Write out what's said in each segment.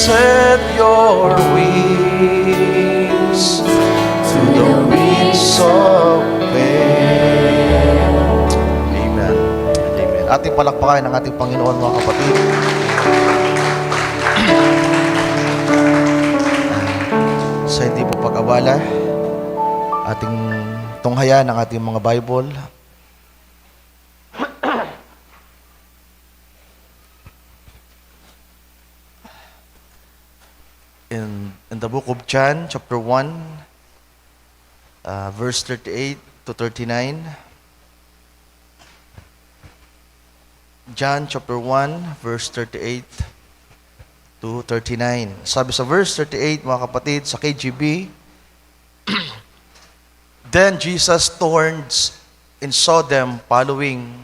set your wings to the winds of faith. Amen. Amen. Ating palakpakan ng ating Panginoon, mga kapatid. Sa hindi po pag-abala, ating tunghayan ng ating mga Bible. In the book of John, chapter 1, verse 38 to 39. John chapter 1, verse 38 to 39. Sabi sa verse 38, mga kapatid, sa KJV, Then Jesus turned and saw them following,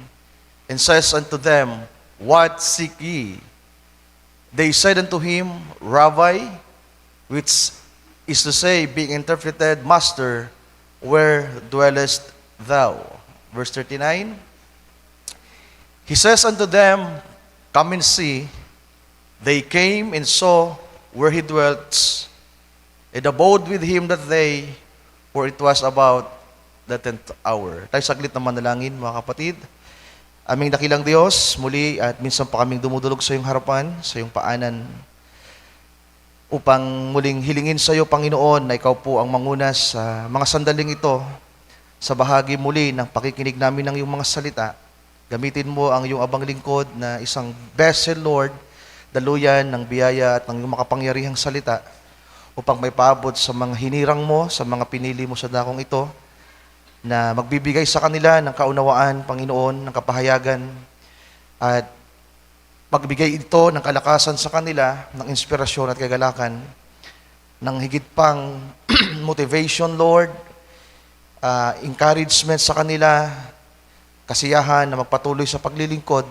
and says unto them, What seek ye? They said unto him, Rabbi, which is to say, being interpreted, Master, where dwellest thou? Verse 39, He says unto them, Come and see. They came and saw where he dwelt, and abode with him that day, for it was about the 10th hour. Tayo saglit na manalangin, mga kapatid. Aming dakilang Diyos, muli at minsan pa kaming dumudulog sa iyong harapan, sa iyong paanan, upang muling hilingin sa iyo, Panginoon, na ikaw po ang manguna sa mga sandaling ito, sa bahagi muli ng pakikinig namin ng iyong mga salita. Gamitin mo ang iyong abang lingkod na isang vessel, Lord, daluyan ng biyaya at ng iyong makapangyarihang salita, upang may paabot sa mga hinirang mo, sa mga pinili mo sa dakong ito, na magbibigay sa kanila ng kaunawaan, Panginoon, ng kapahayagan, at magbigay ito ng kalakasan sa kanila, ng inspirasyon at kagalakan, ng higit pang motivation, Lord, encouragement sa kanila, kasiyahan na magpatuloy sa paglilingkod,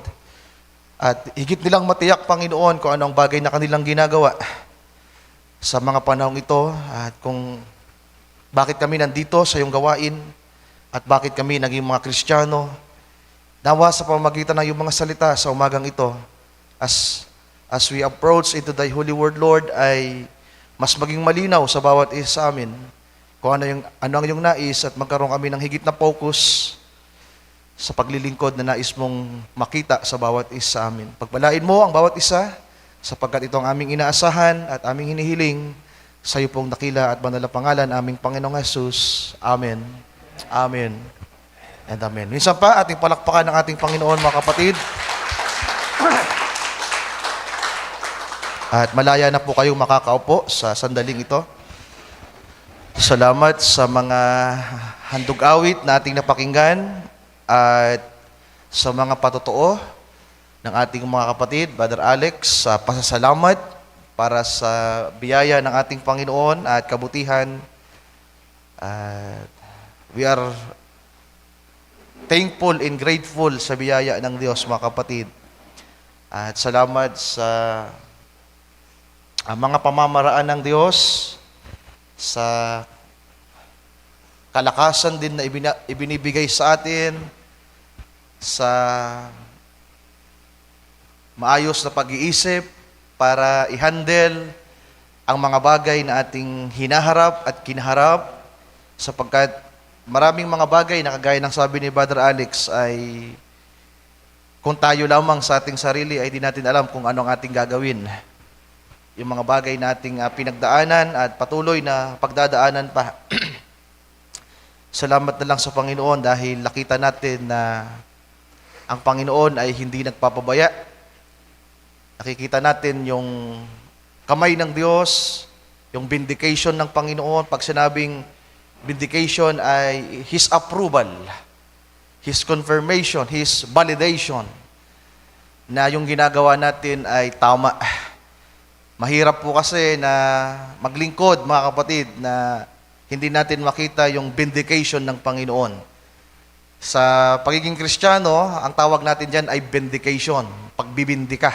at higit nilang matiyak, Panginoon, kung anong bagay na kanilang ginagawa sa mga panahong ito, at kung bakit kami nandito sa iyong gawain, at bakit kami naging mga Kristiyano. Nawa sa pamamagitan ng iyong mga salita sa umagang ito, as we approach into thy holy word, Lord, ay mas maging malinaw sa bawat isa sa amin kung ano ang iyong nais, at magkaroon kami ng higit na focus sa paglilingkod na nais mong makita sa bawat isa sa amin. Pagpalain mo ang bawat isa, sapagkat ito ang aming inaasahan at aming hinihiling sa iyo pong dakila at banal na pangalan, aming Panginoong Jesus. Amen. Amen. And amen. Minsan pa, ating palakpakan ng ating Panginoon, mga kapatid. At malaya na po kayong makakaupo sa sandaling ito. Salamat sa mga handog awit na ating napakinggan, at sa mga patotoo ng ating mga kapatid, Brother Alex, sa pasasalamat para sa biyaya ng ating Panginoon at kabutihan. We are thankful and grateful sa biyaya ng Diyos, mga kapatid. At salamat sa mga pamamaraan ng Diyos, sa kalakasan din na ibinibigay sa atin, sa maayos na pag-iisip para i-handle ang mga bagay na ating hinaharap at kinaharap, sapagkat maraming mga bagay na kagaya ng sabi ni Brother Alex ay kung tayo lamang sa ating sarili ay di natin alam kung ano ang ating gagawin. Yung mga bagay na ating pinagdaanan at patuloy na pagdadaanan pa. Salamat na lang sa Panginoon dahil nakita natin na ang Panginoon ay hindi nagpapabaya. Nakikita natin yung kamay ng Diyos, yung vindication ng Panginoon. Pag sinabing vindication ay His approval, His confirmation, His validation na yung ginagawa natin ay tama. Mahirap po kasi na maglingkod, mga kapatid, na hindi natin makita yung vindication ng Panginoon. Sa pagiging Kristiyano, ang tawag natin dyan ay vindication, pagbibindika,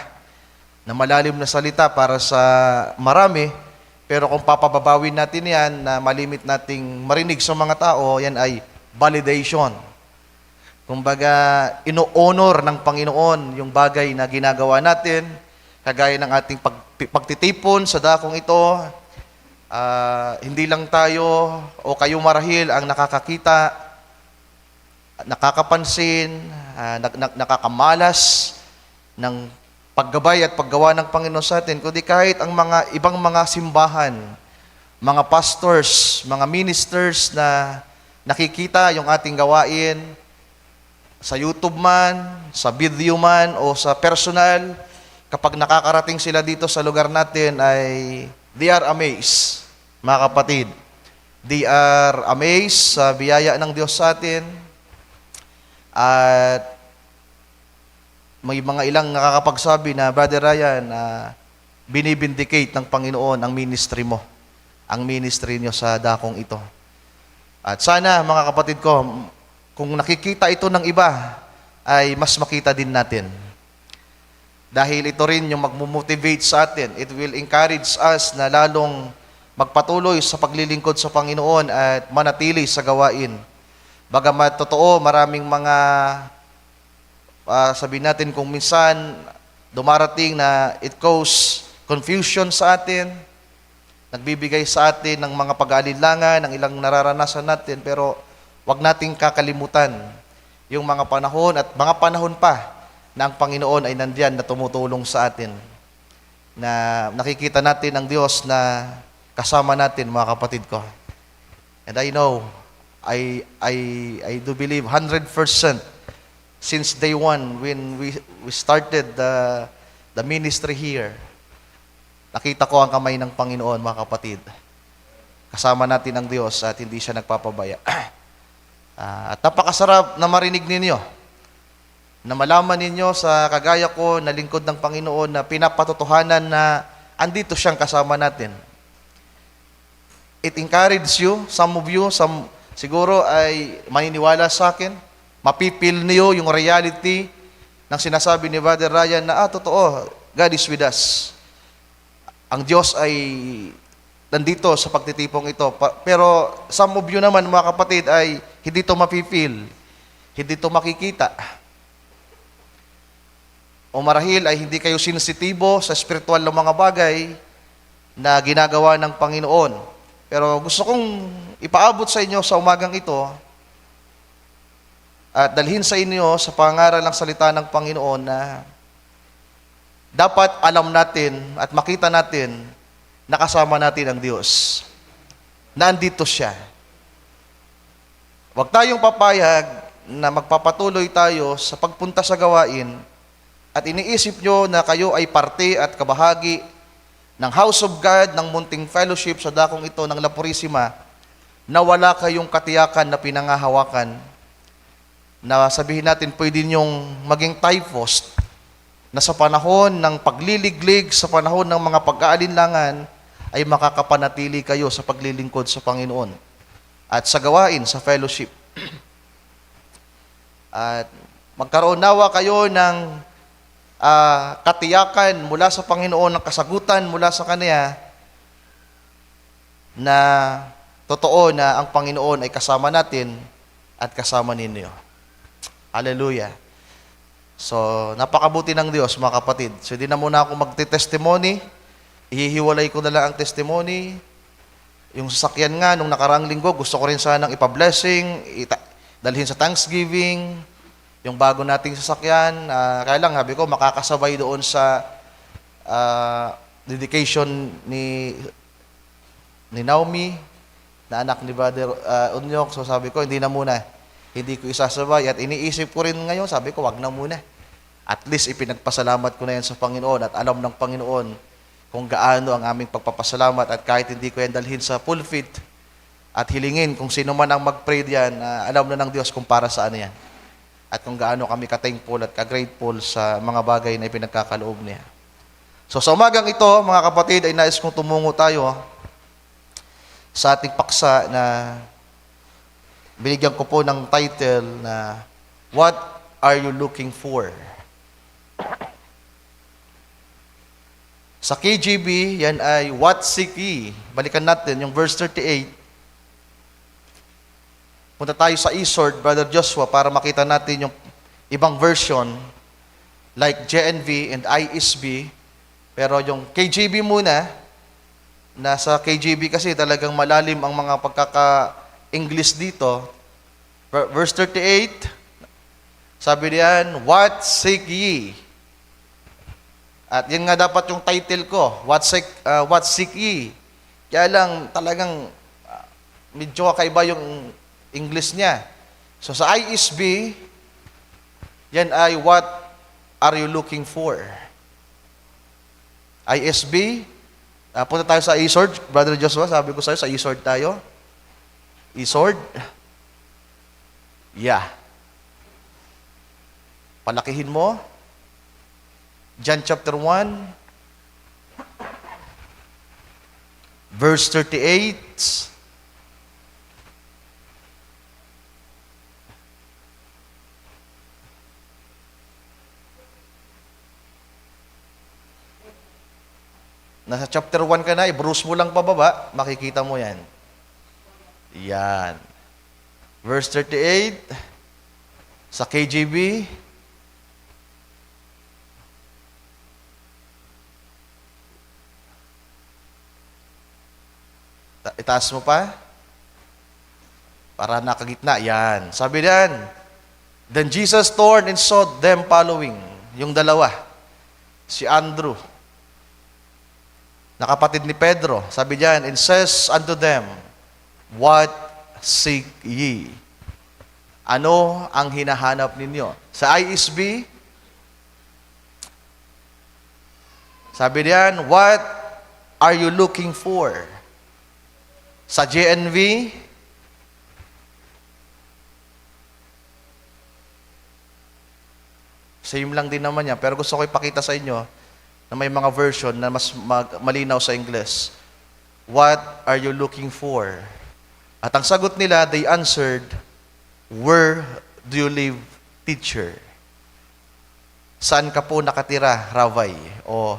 na malalim na salita para sa marami, pero kung papababawin natin yan, na malimit nating marinig sa mga tao, yan ay validation. Kumbaga, ino-honor ng Panginoon yung bagay na ginagawa natin, kagaya ng ating pagtitipon sa dakong ito. Hindi lang tayo o kayo marahil ang nakakakita, nakakapansin, nakakamalas ng paggabay at paggawa ng Panginoon sa atin, kundi kahit ang mga ibang mga simbahan, mga pastors, mga ministers na nakikita yung ating gawain sa YouTube man, sa video man, o sa personal, kapag nakakarating sila dito sa lugar natin ay they are amazed, mga kapatid. They are amazed sa biyaya ng Diyos sa atin. At may mga ilang nakakapagsabi na, Brother Ryan, binibindicate ng Panginoon ang ministry mo, ang ministry niyo sa dakong ito. At sana, mga kapatid ko, kung nakikita ito ng iba, ay mas makita din natin. Dahil ito rin yung magmumotivate sa atin. It will encourage us na lalong magpatuloy sa paglilingkod sa Panginoon at manatili sa gawain. Bagamat totoo, maraming mga sabihin natin kung minsan dumarating na it cause confusion sa atin, nagbibigay sa atin ng mga pag-aalinlangan, ng ilang nararanasan natin, pero wag nating kakalimutan yung mga panahon at mga panahon pa na ang Panginoon ay nandiyan na tumutulong sa atin, na nakikita natin ang Diyos na kasama natin, mga kapatid ko. And I know, I do believe 100% since day one when we started the ministry here, nakita ko ang kamay ng Panginoon, mga kapatid. Kasama natin ang Diyos at hindi siya nagpapabaya. At napakasarap na marinig ninyo, na malaman ninyo sa kagaya ko na lingkod ng Panginoon na pinapatotohanan na andito siyang kasama natin. It encourages you, some of you, siguro ay maniniwala sa akin, mapipil niyo yung reality ng sinasabi ni Brother Ryan na, totoo, God is with us. Ang Diyos ay nandito sa pagtitipong ito. Pero some of you naman, mga kapatid, ay hindi ito mapipil, hindi ito makikita. O marahil ay hindi kayo sensitibo sa spiritual na mga bagay na ginagawa ng Panginoon. Pero gusto kong ipaabot sa inyo sa umagang ito at dalhin sa inyo sa pangaral ng salita ng Panginoon na dapat alam natin at makita natin na kasama natin ang Diyos. Na andito siya. Huwag tayong papayag na magpapatuloy tayo sa pagpunta sa gawain at iniisip nyo na kayo ay parte at kabahagi ng House of God, ng munting fellowship sa dakong ito ng La Purisima, na wala kayong katiyakan na pinangahawakan, na sabihin natin pwede nyong maging typhus, na sa panahon ng pagliliglig, sa panahon ng mga pag-aalinlangan, ay makakapanatili kayo sa paglilingkod sa Panginoon at sa gawain, sa fellowship. At magkaroon nawa kayo ng katiyakan mula sa Panginoon, ng kasagutan mula sa Kanya, na totoo na ang Panginoon ay kasama natin at kasama ninyo. Hallelujah. So, napakabuti ng Diyos, mga kapatid. So, hindi na muna ako magte-testimony. Ihihiwalay ko na lang ang testimony. Yung sasakyan nga, nung nakaraang linggo, gusto ko rin sanang ipa-blessing, dalhin sa Thanksgiving, yung bago nating sasakyan. Kaya lang, sabi ko, makakasabay doon sa dedication ni Naomi, na anak ni Brother Unyok. So, sabi ko, hindi na muna. Hindi ko isasabay. At iniisip ko rin ngayon, sabi ko, wag na muna. At least ipinagpasalamat ko na yan sa Panginoon at alam ng Panginoon kung gaano ang aming pagpapasalamat at kahit hindi ko yan dalhin sa pulpit at hilingin kung sino man ang mag-pray diyan, alam na ng Diyos kung para saan yan. At kung gaano kami ka-thankful at ka-grateful sa mga bagay na ipinagkakaloob niya. So sa umagang ito, mga kapatid, ay nais kong tumungo tayo sa ating paksa na binigyan ko po ng title na What Are You Looking For? Sa KJV, yan ay What Seek Ye? Balikan natin yung verse 38. Punta tayo sa eSword, Brother Joshua, para makita natin yung ibang version like JNV and ISB Pero yung KJV muna, nasa KJV kasi talagang malalim ang mga pagkaka-English dito. Verse 38, sabi diyan, "What seek ye?" At yan nga dapat yung title ko, What seek ye? Kaya lang talagang medyo kakaiba yung English niya. So sa ISB, yan ay what are you looking for? ISB, punta tayo sa eSword. Brother Joshua, sabi ko sa'yo, sa eSword tayo. eSword. Yeah. Palakihin mo. John chapter 1, verse 38. Nasa chapter 1 ka na, i-bruise mo lang pababa, makikita mo yan. Yan. Verse 38, sa KJV, itaas mo pa. Para nakagitna. Yan. Sabi diyan, "Then Jesus turned and saw them following." Yung dalawa. Si Andrew. Nakapatid ni Pedro. Sabi diyan, "And says unto them, What seek ye?" Ano ang hinahanap ninyo? Sa ISB, sabi diyan, "What are you looking for?" Sa JNV, same lang din naman yan. Pero gusto ko ipakita sa inyo na may mga version na mas malinaw sa English. What are you looking for? At ang sagot nila, they answered, "Where do you live, teacher?" Saan ka po nakatira, Rabbi o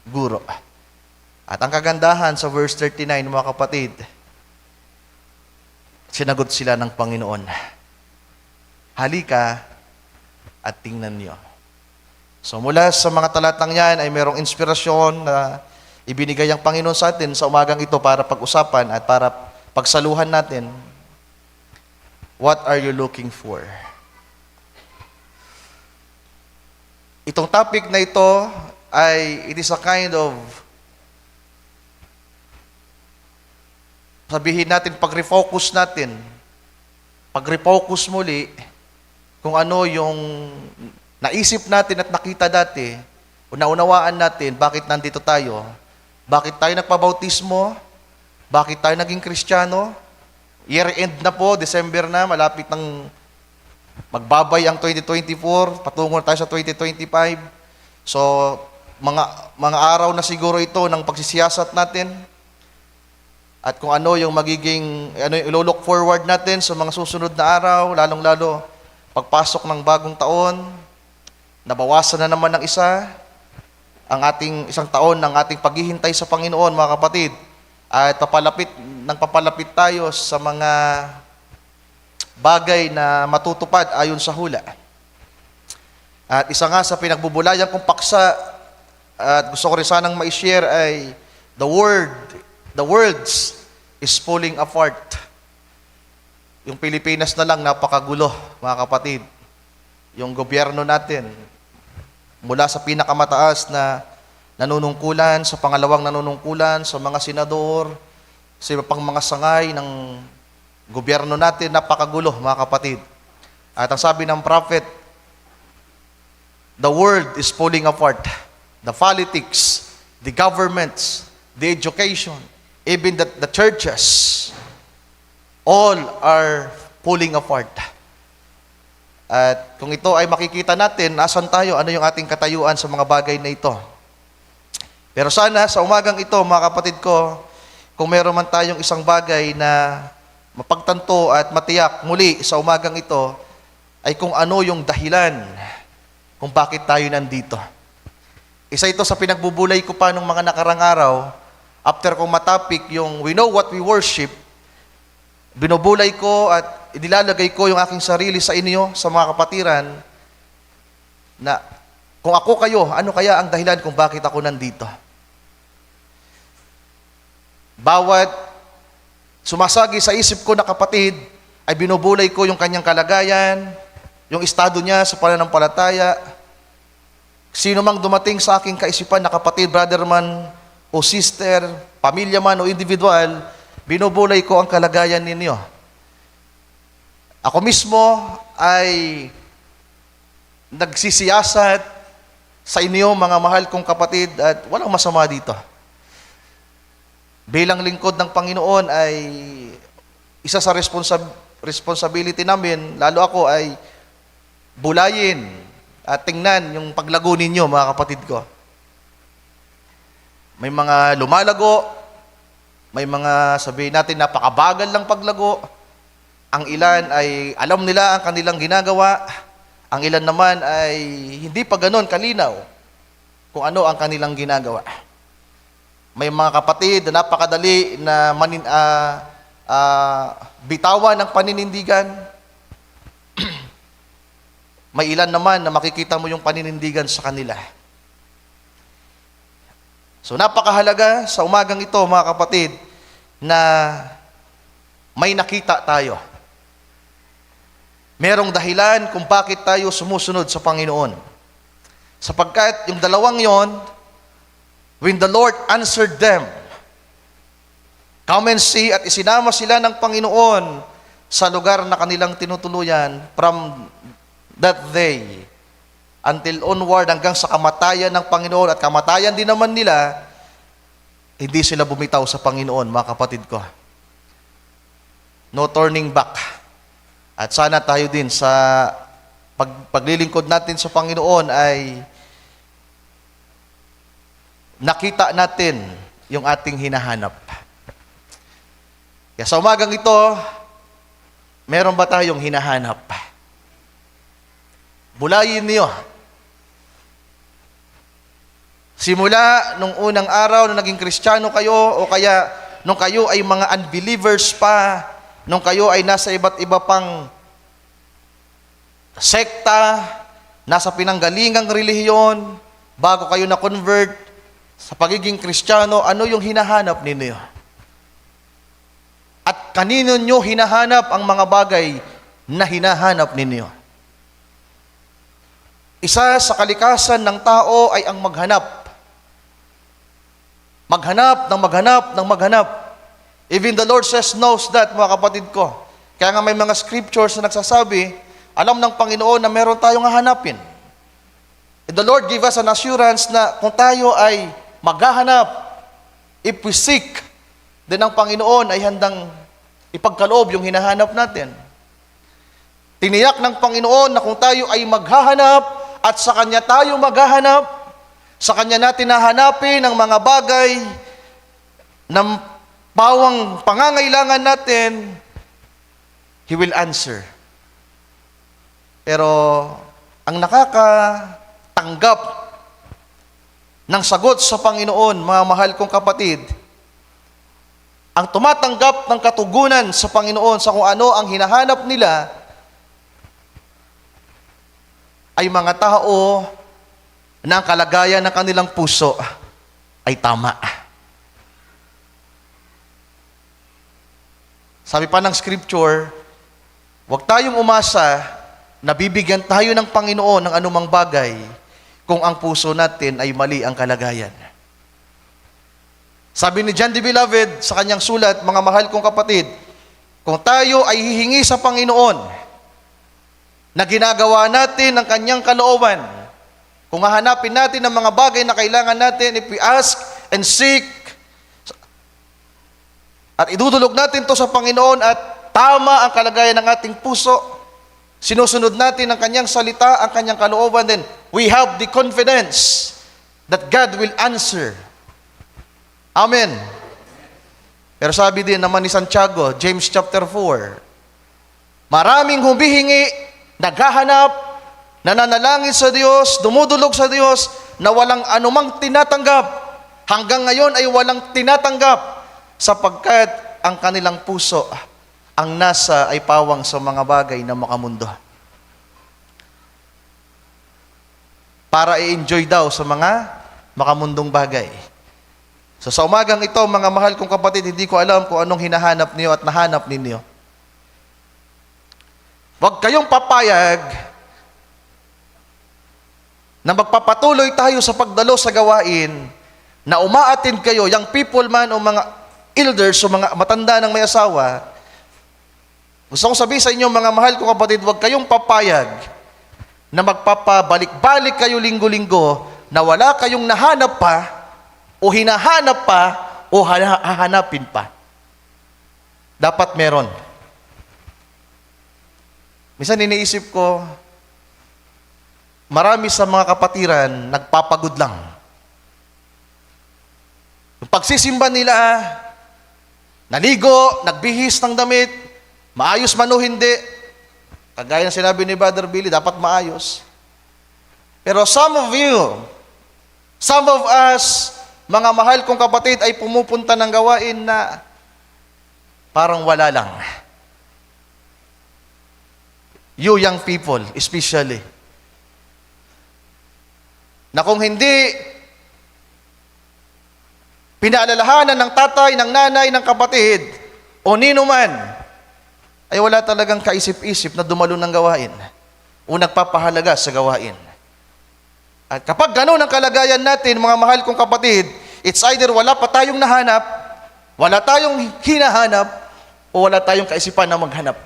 Guro? At ang kagandahan sa verse 39, mga kapatid, sinagot sila ng Panginoon, "Halika at tingnan niyo." So mula sa mga talatang yan ay mayroong inspirasyon na ibinigay ang Panginoon sa atin sa umagang ito para pag-usapan at para pagsaluhan natin. What are you looking for? Itong topic na ito ay, it is a kind of, sabihin natin, pag-refocus natin, pag-refocus muli kung ano yung naisip natin at nakita dati, o naunawaan natin bakit nandito tayo, bakit tayo nagpabautismo, bakit tayo naging Kristiyano. Year end na po, December na, malapit ng magbabay ang 2024, patungo tayo sa 2025. So, mga araw na siguro ito ng pagsisiyasat natin. At kung ano yung magiging, ano yung ilo-look forward natin sa mga susunod na araw, lalong-lalo pagpasok ng bagong taon, nabawasan na naman ng ang ating isang taon ng ating paghihintay sa Panginoon, mga kapatid. At papalapit tayo sa mga bagay na matutupad ayon sa hula. At isa nga sa pinagbubulayan kong paksa, at gusto ko rin sanang ma-share ay the words is falling apart. Yung Pilipinas na lang, napakagulo, mga kapatid. Yung gobyerno natin, mula sa pinakamataas na nanunungkulan, sa pangalawang nanunungkulan, sa mga senador, sa iba pang mga sangay ng gobyerno natin, napakagulo, mga kapatid. At ang sabi ng prophet, the world is falling apart. The politics, the governments, the education, even the churches, all are pulling apart. At kung ito ay makikita natin, nasan tayo, ano yung ating katayuan sa mga bagay na ito. Pero sana sa umagang ito, mga kapatid ko, kung meron man tayong isang bagay na mapagtanto at matiyak muli sa umagang ito, ay kung ano yung dahilan kung bakit tayo nandito. Isa ito sa pinagbubulay ko pa nung mga nakarang araw, after kong matapik yung we know what we worship, binubulay ko at inilalagay ko yung aking sarili sa inyo, sa mga kapatiran, na Kung ako kayo, ano kaya ang dahilan kung bakit ako nandito? Bawat sumasagi sa isip ko na kapatid, ay binubulay ko yung kanyang kalagayan, yung estado niya sa pananampalataya. Sino mang dumating sa aking kaisipan na kapatid, brother man o sister, pamilya man o individual, binubulay ko ang kalagayan ninyo. Ako mismo ay nagsisiyasat sa inyo, mga mahal kong kapatid, at walang masama dito. Bilang lingkod ng Panginoon ay isa sa responsibility namin, lalo ako, ay bulayin at tingnan yung paglago ninyo, mga kapatid ko. May mga lumalago, may mga sabihin natin napakabagal lang paglago. Ang ilan ay alam nila ang kanilang ginagawa. Ang ilan naman ay hindi pa ganon kalinaw kung ano ang kanilang ginagawa. May mga kapatid na napakadali na bitawan ng paninindigan. May ilan naman na makikita mo yung paninindigan sa kanila. So napakahalaga sa umagang ito, mga kapatid, na may nakita tayo. Merong dahilan kung bakit tayo sumusunod sa Panginoon. Sapagkat yung dalawang yon, when the Lord answered them, come and see, at isinama sila ng Panginoon sa lugar na kanilang tinutuluyan from that day until onward hanggang sa kamatayan ng Panginoon, at kamatayan din naman nila, hindi sila bumitaw sa Panginoon, mga kapatid ko. No turning back. At sana tayo din sa paglilingkod natin sa Panginoon ay nakita natin yung ating hinahanap. Kaya sa umagang ito, meron ba tayong hinahanap? Bulayin niyo. Simula nung unang araw na naging Kristiyano kayo, o kaya nung kayo ay mga unbelievers pa, nung kayo ay nasa iba't iba pang sekta, nasa pinanggalingang relihiyon, bago kayo na-convert sa pagiging Kristiyano, ano yung hinahanap ninyo? At kanino nyo hinahanap ang mga bagay na hinahanap ninyo? Isa sa kalikasan ng tao ay ang maghanap. Maghanap ng maghanap ng maghanap. Even the Lord knows that, mga kapatid ko. Kaya nga may mga scriptures na nagsasabi, alam ng Panginoon na meron tayong hahanapin. And the Lord give us an assurance na kung tayo ay maghahanap, if we seek, din ang Panginoon ay handang ipagkaloob yung hinahanap natin. Tiniyak ng Panginoon na kung tayo ay maghahanap at sa Kanya tayo maghahanap, sa Kanya natin hahanapin ang mga bagay na bawang pangangailangan natin, He will answer. Pero ang nakakatanggap ng sagot sa Panginoon, mga mahal kong kapatid, ang tumatanggap ng katugunan sa Panginoon sa kung ano ang hinahanap nila, ay mga tao na ang kalagayan ng kanilang puso ay tama. Sabi pa ng scripture, huwag tayong umasa na bibigyan tayo ng Panginoon ng anumang bagay kung ang puso natin ay mali ang kalagayan. Sabi ni John the Beloved sa kanyang sulat, mga mahal kong kapatid, kung tayo ay hihingi sa Panginoon na ginagawa natin ang kanyang kalooban, kung hahanapin natin ang mga bagay na kailangan natin, if we ask and seek, at idudulog natin to sa Panginoon at tama ang kalagayan ng ating puso, sinusunod natin ang kanyang salita, ang kanyang kalooban, then we have the confidence that God will answer. Amen. Pero sabi din naman ni Santiago, James chapter 4, maraming humihingi, naghahanap, nananalangin sa Diyos, dumudulog sa Diyos, na walang anumang tinatanggap. Hanggang ngayon ay walang tinatanggap, sapagkat ang kanilang puso ang nasa ay pawang sa mga bagay na makamundo. para i-enjoy daw sa mga makamundong bagay. So sa umagang ito, mga mahal kong kapatid, hindi ko alam kung anong hinahanap niyo at nahanap ninyo. Huwag kayong papayag na magpapatuloy tayo sa pagdalo sa gawain na umaattend kayo, young people man o mga elders o mga matanda ng may asawa. Gusto kong sabihin sa inyo, mga mahal kong kapatid, huwag kayong papayag na magpapabalik-balik kayo linggo-linggo na wala kayong nahanap pa o hinahanap pa o hahanapin pa. Dapat meron. Minsan iniisip ko, marami sa mga kapatiran nagpapagod lang. Yung pagsisimba nila, naligo, nagbihis ng damit, maayos man o hindi. Kagaya ng sinabi ni Brother Billy, dapat maayos. Pero some of you, some of us, mga mahal kong kapatid, ay pumupunta ng gawain na parang wala lang. You young people, especially. Na kung hindi pinaalalahanan ng tatay, ng nanay, ng kapatid, o nino man, ay wala talagang kaisip-isip na dumalo ng gawain o nagpapahalaga sa gawain. At kapag gano'n ang kalagayan natin, mga mahal kong kapatid, it's either wala pa tayong nahanap, wala tayong hinahanap, o wala tayong kaisipan na maghanap.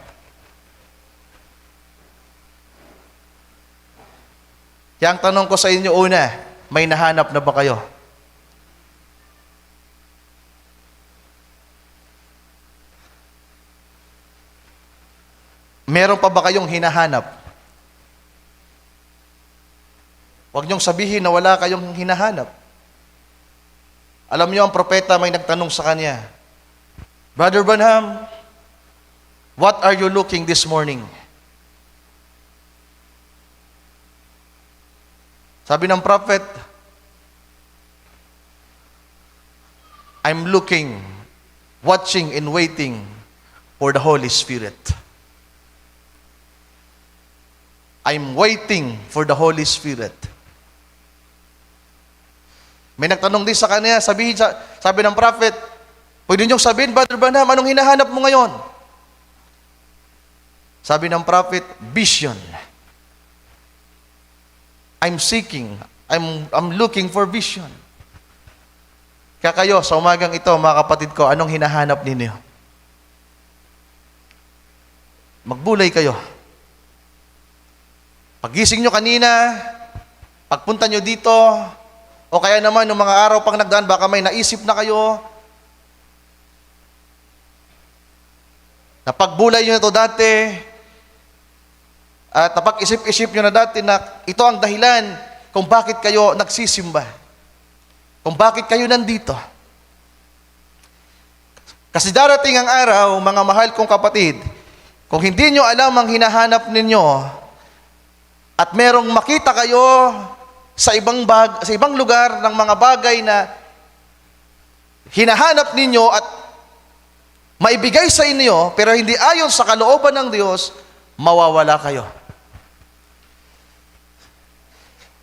Kaya ang tanong ko sa inyo una, may nahanap na ba kayo? Meron pa ba kayong hinahanap? Huwag niyong sabihin na wala kayong hinahanap. Alam niyo, ang propeta may nagtanong sa kanya, Brother Branham, what are you looking this morning? Sabi ng prophet, I'm looking, watching and waiting for the Holy Spirit. I'm waiting for the Holy Spirit. May nagtanong din sa kanya, sabi ng prophet, pwede niyong sabihin, Brother Branham, anong hinahanap mo ngayon? Sabi ng prophet, vision. I'm seeking, I'm looking for vision. Kaya kayo, sa umagang ito, mga kapatid ko, anong hinahanap ninyo? Magbulay kayo. Pagising nyo kanina, pagpunta nyo dito, o kaya naman, yung mga araw pang nagdaan, baka may naisip na kayo, na pagbulay nyo na ito dati, at napag-isip-isip nyo na dati na ito ang dahilan kung bakit kayo nagsisimba. Kung bakit kayo nandito. Kasi darating ang araw, mga mahal kong kapatid, kung hindi nyo alam ang hinahanap ninyo, at merong makita kayo sa ibang lugar ng mga bagay na hinahanap ninyo at maibigay sa inyo, pero hindi ayon sa kalooban ng Diyos, mawawala kayo.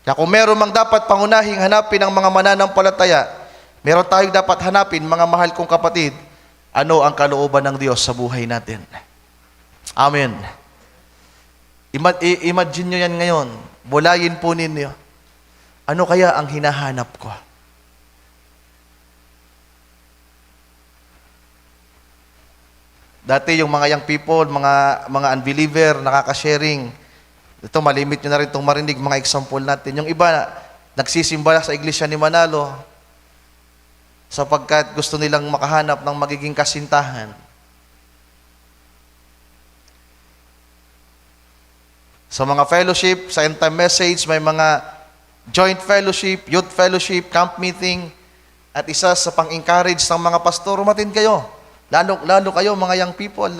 Kaya kung meron mang dapat pangunahing hanapin ng mga mananampalataya, meron tayong dapat hanapin, mga mahal kong kapatid, ano ang kalooban ng Diyos sa buhay natin. Amen. Imagine nyo yan ngayon. Bulayin po ninyo. Ano kaya ang hinahanap ko? Dati yung mga young people, mga unbeliever, nakaka-sharing. Ito, malimit nyo na rin itong marinig, mga example natin. Yung iba, nagsisimba sa iglesia ni Manalo sapagkat gusto nilang makahanap ng magiging kasintahan. Sa mga fellowship, sa end time message, may mga joint fellowship, youth fellowship, camp meeting, at isa sa pang-encourage ng mga pastor, umatin kayo. Lalo kayo, mga young people,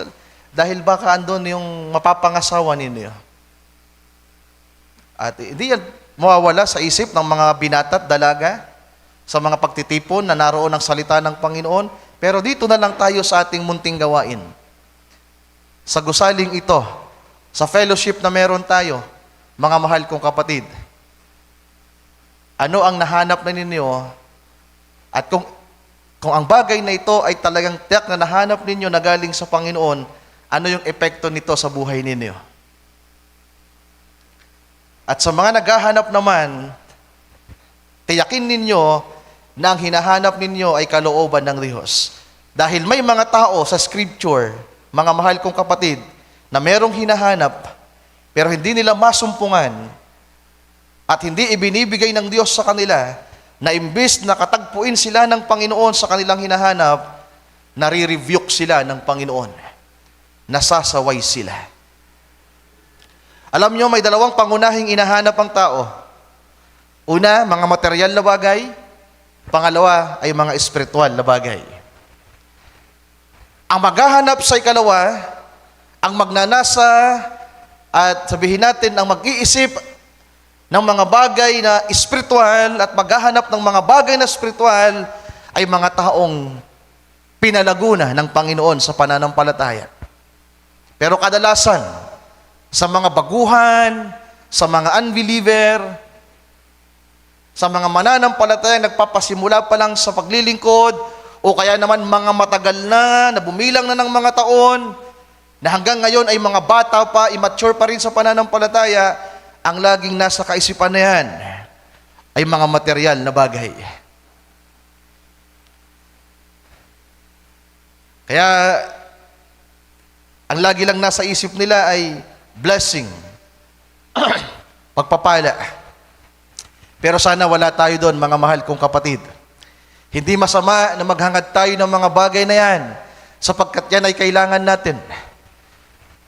dahil baka andun yung mapapangasawa ninyo. At hindi yan mawawala sa isip ng mga binata at dalaga, sa mga pagtitipon na naroon ang salita ng Panginoon. Pero dito na lang tayo sa ating munting gawain. Sa gusaling ito, sa fellowship na meron tayo, mga mahal kong kapatid, ano ang nahanap na ninyo at kung ang bagay na ito ay talagang tiyak na nahanap ninyo na galing sa Panginoon, ano yung epekto nito sa buhay ninyo? At sa mga naghahanap naman, tiyakin ninyo na ang hinahanap ninyo ay kalooban ng Diyos. Dahil may mga tao sa Scripture, mga mahal kong kapatid, na merong hinahanap, pero hindi nila masumpungan at hindi ibinibigay ng Diyos sa kanila, na imbis na katagpuin sila ng Panginoon sa kanilang hinahanap, nare-rebuke sila ng Panginoon. Nasasaway sila. Alam nyo, may dalawang pangunahing inahanap ang tao. Una, mga material na bagay. Pangalawa ay mga espiritual na bagay. Ang maghahanap sa ikalawa, ang magnanasa at sabihin natin ang mag-iisip ng mga bagay na espiritual at maghahanap ng mga bagay na espiritual ay mga taong pinalaguna ng Panginoon sa pananampalataya. Pero kadalasan, sa mga baguhan, sa mga unbeliever, sa mga mananampalataya nagpapasimula pa lang sa paglilingkod, o kaya naman mga matagal na bumilang na ng mga taon, na hanggang ngayon ay mga bata pa, immature pa rin sa pananampalataya, ang laging nasa kaisipan na yan ay mga material na bagay. Kaya, ang lagi lang nasa isip nila ay blessing, pagpapala. Pero sana wala tayo doon, mga mahal kong kapatid. Hindi masama na maghangad tayo ng mga bagay na yan, sapagkat yan ay kailangan natin.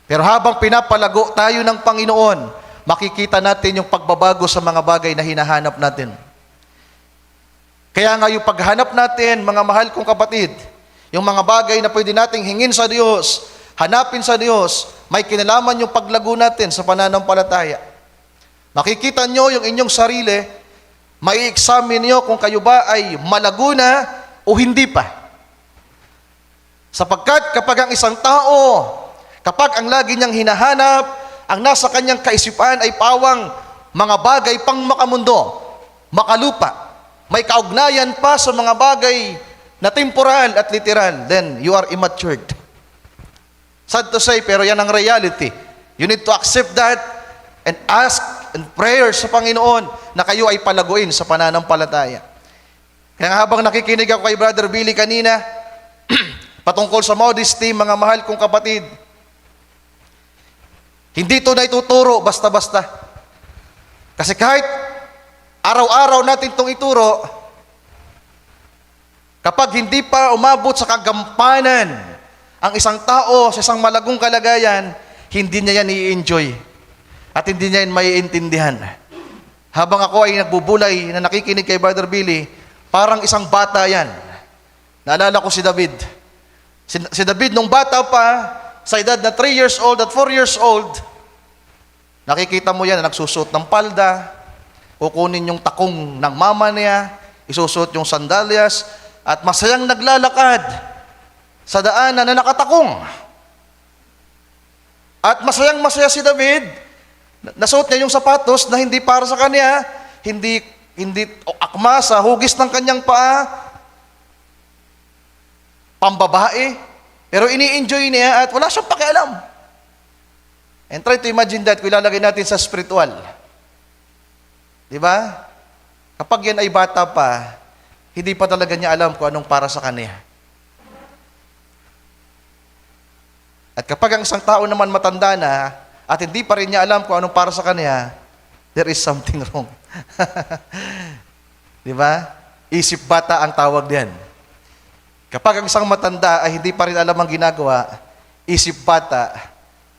Pero habang pinapalago tayo ng Panginoon, makikita natin yung pagbabago sa mga bagay na hinahanap natin. Kaya nga yung paghanap natin, mga mahal kong kapatid, yung mga bagay na pwede nating hingin sa Diyos, hanapin sa Diyos, may kinalaman yung paglago natin sa pananampalataya. Makikita nyo yung inyong sarili, mai-examine nyo kung kayo ba ay malago na o hindi pa. Sapagkat kapag ang isang tao, kapag ang lagi niyang hinahanap, ang nasa kanyang kaisipan ay pawang mga bagay pang makamundo, makalupa, may kaugnayan pa sa mga bagay na temporal at literal, then you are immatured. Sad to say, pero yan ang reality. You need to accept that and ask and prayer sa Panginoon na kayo ay palaguin sa pananampalataya. Kaya habang nakikinig ako kay Brother Billy kanina, patungkol sa modesty, mga mahal kong kapatid, hindi ito na ituturo basta-basta. Kasi kahit araw-araw natin itong ituro, kapag hindi pa umabot sa kagampanan ang isang tao sa isang malagong kalagayan, hindi niya yan i-enjoy at hindi niya yan maiintindihan. Habang ako ay nagbubulay na nakikinig kay Brother Billy, parang isang bata yan. Naalala ko si David. Si David nung bata pa, sa edad na 3 years old at 4 years old, nakikita mo yan na nagsusuot ng palda, kukunin yung takong ng mama niya, isusuot yung sandalyas, at masayang naglalakad sa daanan na nakatakong. At masayang masaya si David, nasuot niya yung sapatos na hindi para sa kanya, hindi akma sa hugis ng kanyang paa, pambabae, pero ini-enjoy niya at wala siyang pakialam. And try to imagine that kung ilalagay natin sa spiritual. Di ba? Kapag yan ay bata pa, hindi pa talaga niya alam kung anong para sa kanya. At kapag ang isang tao naman matanda na at hindi pa rin niya alam kung anong para sa kanya, there is something wrong. Di ba? Isip bata ang tawag diyan. Kapag ang isang matanda ay hindi pa rin alam ang ginagawa, isip bata,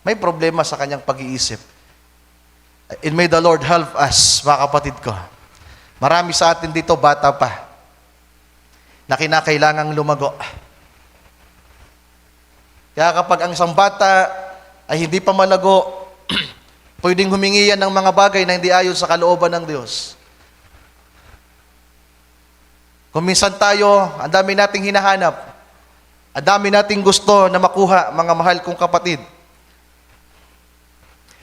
may problema sa kanyang pag-iisip. And may the Lord help us, mga kapatid ko. Marami sa atin dito bata pa na kinakailangang lumago. Kaya kapag ang isang bata ay hindi pa malago, pwedeng humingi yan ng mga bagay na hindi ayon sa kalooban ng Diyos. Kung minsan tayo, ang dami nating hinahanap, ang dami nating gusto na makuha, mga mahal kong kapatid.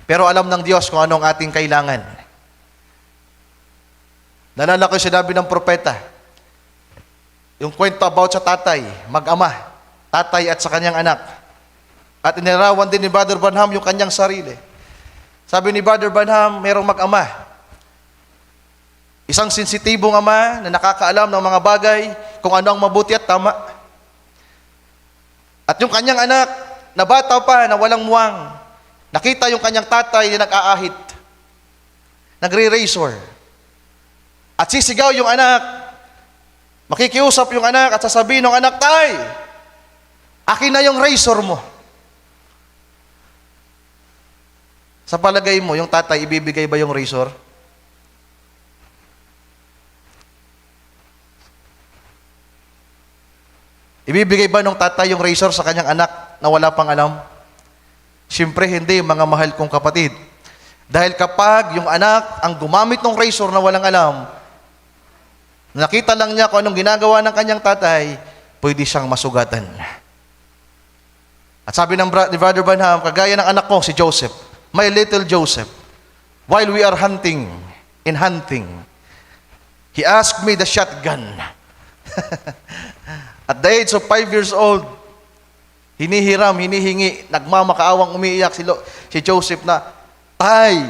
Pero alam ng Diyos kung anong ating kailangan. Naalala ko yung sinabi ng propeta. Yung kwento about sa tatay, mag-ama, tatay at sa kanyang anak. At inilarawan din ni Brother Branham yung kanyang sarili. Sabi ni Brother Branham, merong mag-ama. Isang sensitibong ama na nakakaalam ng mga bagay kung ano ang mabuti at tama. At yung kanyang anak, na bata pa, na walang muwang, nakita yung kanyang tatay na nag-aahit, nagre-razor. At sisigaw yung anak, makikiusap yung anak at sasabihin ng anak, tay, akin na yung razor mo. Sa palagay mo, yung tatay, ibibigay ba yung razor? Ibibigay ba ng tatay yung razor sa kanyang anak na wala pang alam? Siyempre hindi, mga mahal kong kapatid. Dahil kapag yung anak ang gumamit ng razor na walang alam, nakita lang niya kung anong ginagawa ng kanyang tatay, pwede siyang masugatan. At sabi ni Brother Branham, kagaya ng anak ko, si Joseph, my little Joseph, while we are hunting, he asked me the shotgun. At the age of 5 years old, hinihiram, hinihingi, nagmamakaawang umiiyak si Joseph na, tay,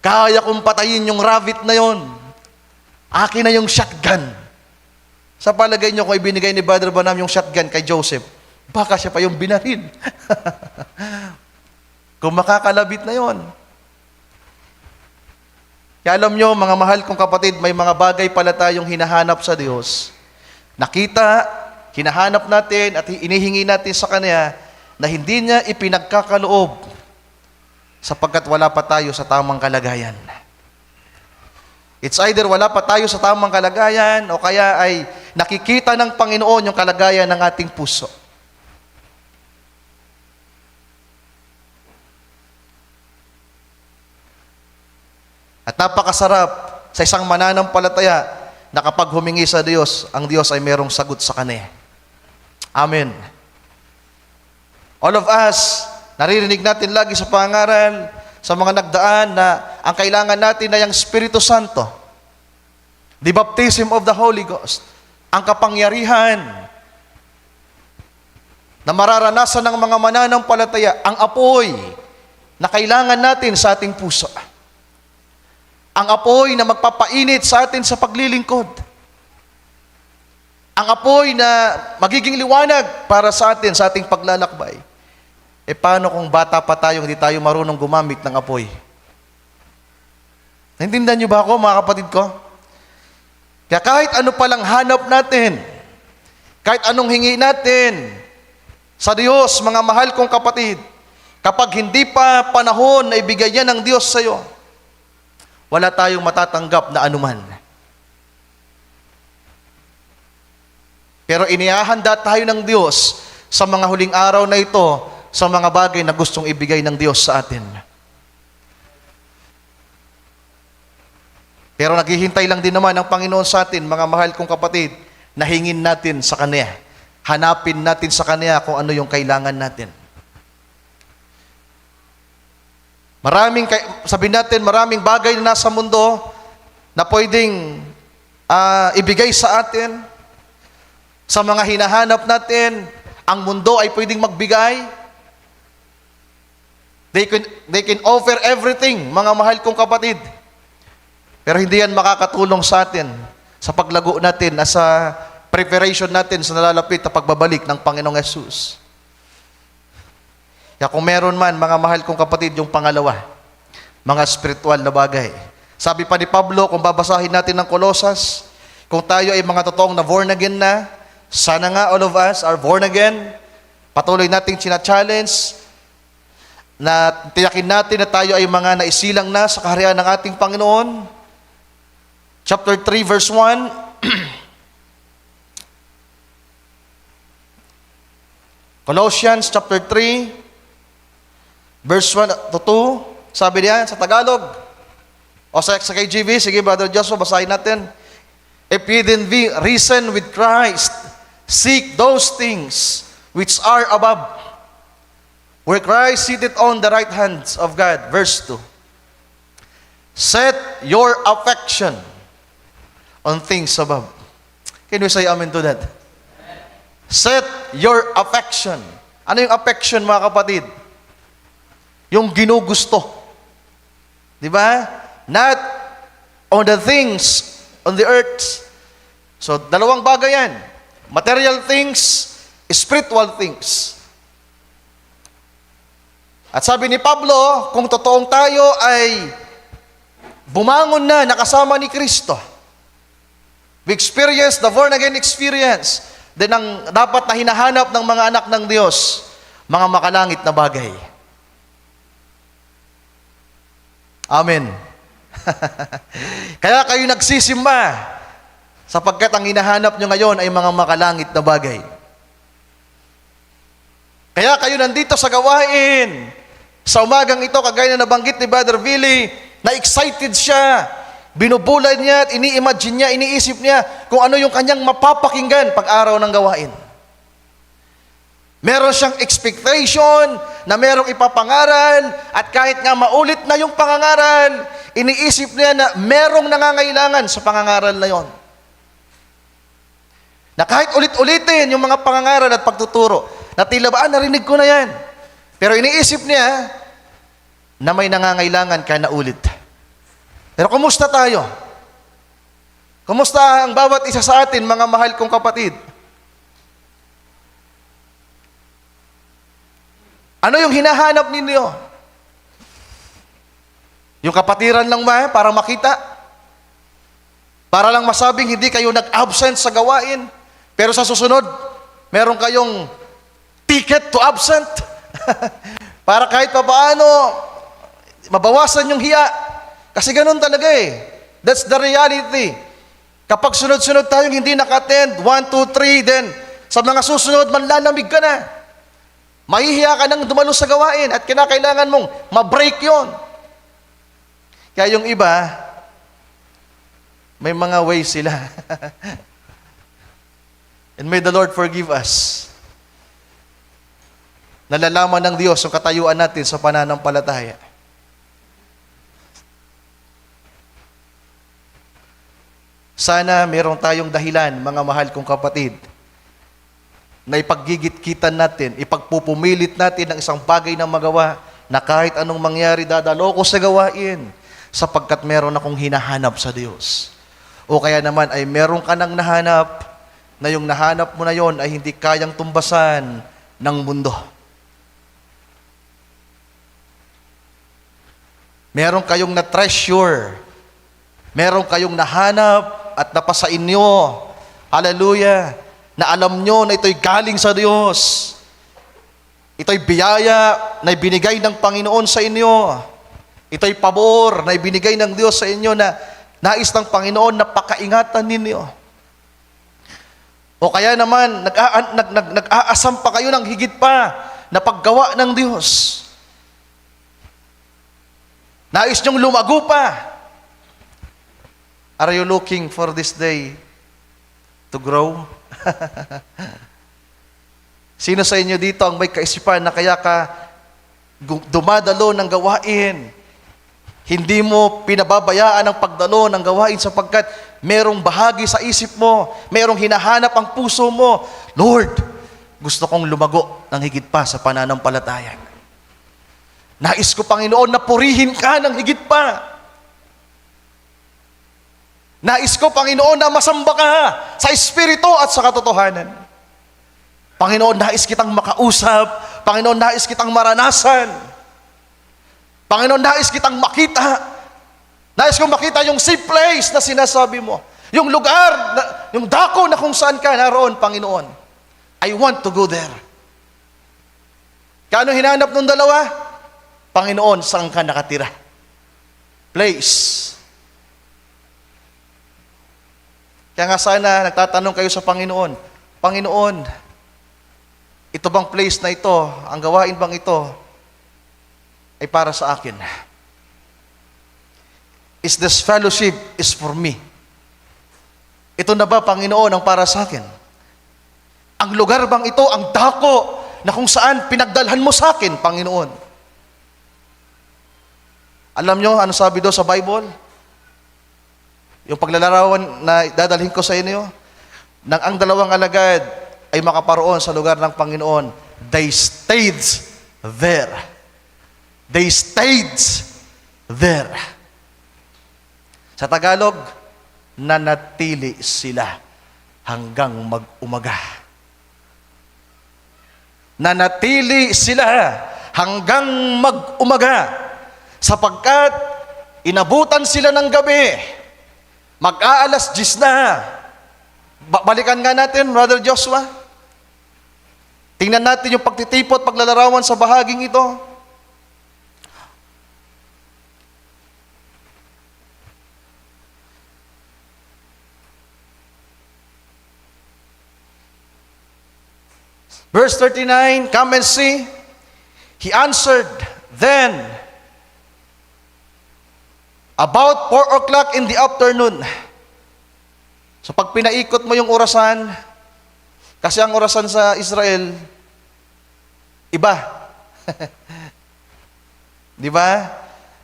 kaya kong patayin yung rabbit na yon. Akin na yung shotgun. Sa palagay nyo, kung ibinigay ni Brother Branham yung shotgun kay Joseph, baka siya pa yung binaril. Kung makakalabit na yon. Kaya alam nyo, mga mahal kong kapatid, may mga bagay pala tayong hinahanap sa Diyos. Nakita, hinahanap natin at inihingi natin sa Kanya na hindi niya ipinagkakaloob sapagkat wala pa tayo sa tamang kalagayan. It's either wala pa tayo sa tamang kalagayan o kaya ay nakikita ng Panginoon yung kalagayan ng ating puso. At napakasarap sa isang mananampalataya na kapag humingi sa Diyos, ang Diyos ay merong sagot sa Kanya. Amen. All of us, naririnig natin lagi sa pangaral, sa mga nagdaan na ang kailangan natin ay ang Espiritu Santo. The baptism of the Holy Ghost. Ang kapangyarihan na mararanasan ng mga mananampalataya, ang apoy na kailangan natin sa ating puso. Ang apoy na magpapainit sa atin sa paglilingkod. Ang apoy na magiging liwanag para sa atin, sa ating paglalakbay. E paano kung bata pa tayo, hindi tayo marunong gumamit ng apoy? Naintindihan niyo ba ako, mga kapatid ko? Kaya kahit ano palang hanap natin, kahit anong hingi natin sa Diyos, mga mahal kong kapatid, kapag hindi pa panahon na ibigay yan ng Diyos sa iyo, wala tayong matatanggap na anuman. Pero inihahanda tayo ng Diyos sa mga huling araw na ito, sa mga bagay na gustong ibigay ng Diyos sa atin. Pero naghihintay lang din naman ang Panginoon sa atin, mga mahal kong kapatid, na hingin natin sa Kanya. Hanapin natin sa Kanya kung ano yung kailangan natin. Sabihin natin, maraming bagay na nasa mundo na pwedeng ibigay sa atin. Sa mga hinahanap natin, ang mundo ay pwedeng magbigay. They can offer everything, mga mahal kong kapatid. Pero hindi yan makakatulong sa atin sa paglago natin at sa preparation natin sa nalalapit na pagbabalik ng Panginoong Yesus. Kaya kung meron man, mga mahal kong kapatid, yung pangalawa, mga spiritual na bagay. Sabi pa ni Pablo, kung babasahin natin ng Kolosas, kung tayo ay mga totoong na born again na, sana nga all of us are born again, patuloy nating china-challenge, na tiyakin natin na tayo ay mga naisilang na sa kaharian ng ating Panginoon. Chapter 3, verse 1, Colossians chapter 3, verse 1 to 2, sabi niya sa Tagalog, o sa KJV, sige Brother Joshua, basahin natin. If ye then be risen with Christ, seek those things which are above, where Christ sitteth on the right hand of God. Verse 2. Set your affection on things above. Can you say amen to that? Set your affection. Ano yung affection, mga kapatid? Yung ginugusto. Di ba? Not on the things on the earth. So, dalawang bagay yan. Material things, spiritual things. At sabi ni Pablo, kung totoong tayo ay bumangon na, nakasama ni Kristo, we experience the born-again experience, then ang dapat na hinahanap ng mga anak ng Diyos, mga makalangit na bagay. Amen. Kaya kayo nagsisimba, sapagkat ang hinahanap nyo ngayon ay mga makalangit na bagay. Kaya kayo nandito sa gawain, sa umagang ito, kagaya na nabanggit ni Brother Billy, na excited siya, binubulay niya at ini-imagine niya, iniisip niya kung ano yung kanyang mapapakinggan pag araw ng gawain. Meron siyang expectation na merong ipapangaral at kahit nga maulit na yung pangangaral, iniisip niya na merong nangangailangan sa pangangaral na yon. Na kahit ulit-ulitin yung mga pangangaral at pagtuturo, na tila ba, narinig ko na yan. Pero iniisip niya na may nangangailangan ka na ulit. Pero kumusta tayo? Kumusta ang bawat isa sa atin, mga mahal kong kapatid? Ano yung hinahanap ninyo? Yung kapatiran lang ba para makita? Para lang masabing hindi kayo nag-absent sa gawain, pero sa susunod, meron kayong ticket to absent? Para kahit pa paano, mabawasan yung hiya. Kasi ganun talaga eh. That's the reality. Kapag sunod-sunod tayong hindi naka-attend, 1, 2, 3, then sa mga susunod, manlalamig ka na. Mahihiya ka nang dumalo sa gawain at kinakailangan mong ma-break yon. Kaya yung iba, may mga ways sila. And may the Lord forgive us. Nalalaman ng Diyos ang katayuan natin sa pananampalataya. Sana meron tayong dahilan, mga mahal kong kapatid, na ipaggigit-kitan natin, ipagpupumilit natin ng isang bagay na magawa na kahit anong mangyari, dadalo ko sa gawain sapagkat meron akong hinahanap sa Diyos. O kaya naman ay meron ka nang nahanap na yung nahanap mo na yon ay hindi kayang tumbasan ng mundo. Meron kayong na-treasure, meron kayong nahanap at napasa inyo. Hallelujah! Na alam nyo na ito'y galing sa Diyos. Ito'y biyaya na ibinigay ng Panginoon sa inyo. Ito'y pabor na ibinigay ng Diyos sa inyo na nais ng Panginoon na pakaingatan ninyo. O kaya naman, nag-aasam pa kayo ng higit pa na paggawa ng Diyos. Nais nyong lumago pa. Are you looking for this day to grow? Sino sa inyo dito ang may kaisipan na kaya ka dumadalo ng gawain? Hindi mo pinababayaan ang pagdalo ng gawain sapagkat merong bahagi sa isip mo, merong hinahanap ang puso mo. Lord, gusto kong lumago ng higit pa sa pananampalataya. Nais ko, Panginoon, na purihin ka ng higit pa. Nais ko, Panginoon, na masamba ka sa Espiritu at sa katotohanan. Panginoon, nais kitang makausap. Panginoon, nais kitang maranasan. Panginoon, nais kitang makita. Nais kong makita yung safe place na sinasabi mo. Yung lugar, yung dako na kung saan ka naroon, Panginoon. I want to go there. Kano hinanap ng dalawa? Panginoon, saan ka nakatira? Place. Kaya nga sana nagtatanong kayo sa Panginoon, Panginoon, ito bang place na ito, ang gawain bang ito, ay para sa akin? Is this fellowship is for me? Ito na ba, Panginoon, ang para sa akin? Ang lugar bang ito, ang dako na kung saan pinagdalhan mo sa akin, Panginoon? Alam nyo, ano sabi doon sa Bible? yung paglalarawan na dadalhin ko sa inyo, nang ang dalawang alagad ay makaparoon sa lugar ng Panginoon, they stayed there. They stayed there. Sa Tagalog, nanatili sila hanggang mag-umaga. Nanatili sila hanggang mag-umaga, sapagkat inabutan sila ng gabi. Mag-aalas 10 na. Balikan nga natin, Brother Joshua. Tingnan natin yung pagtitipot, paglalarawan sa bahaging ito. Verse 39, come and see. He answered, then, about 4 o'clock in the afternoon. So pag pinaikot mo yung orasan, kasi ang orasan sa Israel, iba. Di ba?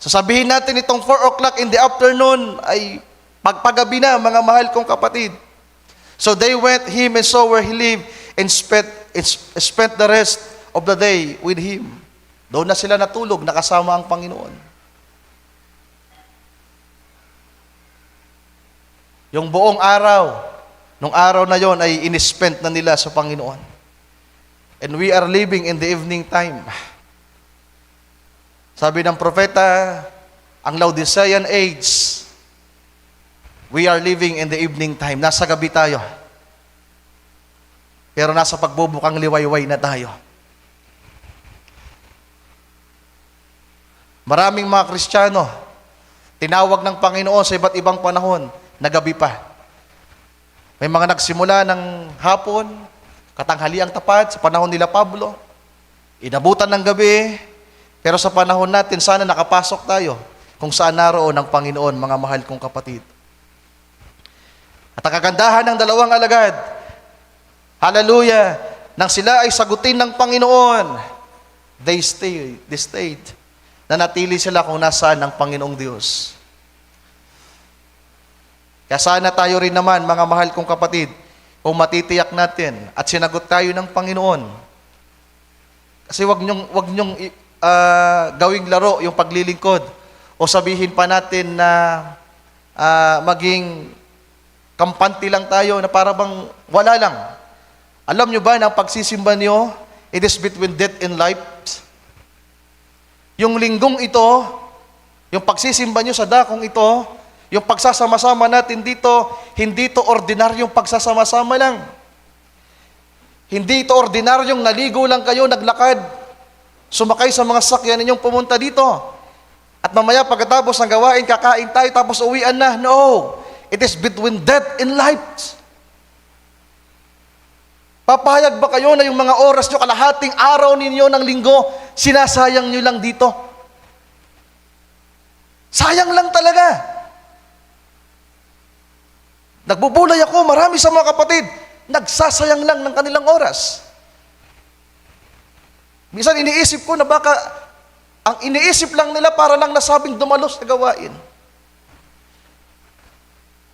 So sabihin natin itong 4 o'clock in the afternoon ay pagpagabi na, mga mahal kong kapatid. So they went him and saw where he lived and spent the rest of the day with him. Doon na sila natulog, nakasama ang Panginoon. Yung buong araw, nung araw na yon ay inispent na nila sa Panginoon. And we are living in the evening time. Sabi ng propeta, ang Laodicean age, we are living in the evening time. Nasa gabi tayo. Pero nasa pagbubukang liwayway na tayo. Maraming mga Kristiyano, tinawag ng Panginoon sa iba't ibang panahon, na gabi pa. May mga nagsimula ng hapon, katanghaliang tapat, sa panahon nila Pablo. Inabutan ng gabi, pero sa panahon natin, sana nakapasok tayo kung saan naroon ang Panginoon, mga mahal kong kapatid. At ang kagandahan ng dalawang alagad, hallelujah, nang sila ay sagutin ng Panginoon, they stayed. Nanatili sila kung nasaan ang Panginoong Diyos. Kaya sana tayo rin naman, mga mahal kong kapatid, kung matitiyak natin at sinagot tayo ng Panginoon. Kasi wag nyong gawing laro yung paglilingkod o sabihin pa natin na maging kampante lang tayo na para bang wala lang. Alam nyo ba na ang pagsisimba nyo, it is between death and life? Yung linggong ito, yung pagsisimba nyo sa dakong ito, yung pagsasama-sama natin dito, hindi ito ordinaryong pagsasama-sama lang. Hindi ito ordinaryong naligo lang kayo, naglakad, sumakay sa mga sakyan ninyong pumunta dito. At mamaya pagkatapos ng gawain, kakain tayo, tapos uwian na. No! It is between death and life. Papayag ba kayo na yung mga oras nyo, kalahating araw ninyo ng linggo, sinasayang nyo lang dito? Sayang lang talaga. Nagbubulay ako, marami sa mga kapatid, nagsasayang lang ng kanilang oras. Minsan iniisip ko na baka, ang iniisip lang nila para lang nasabing dumalos sa gawain.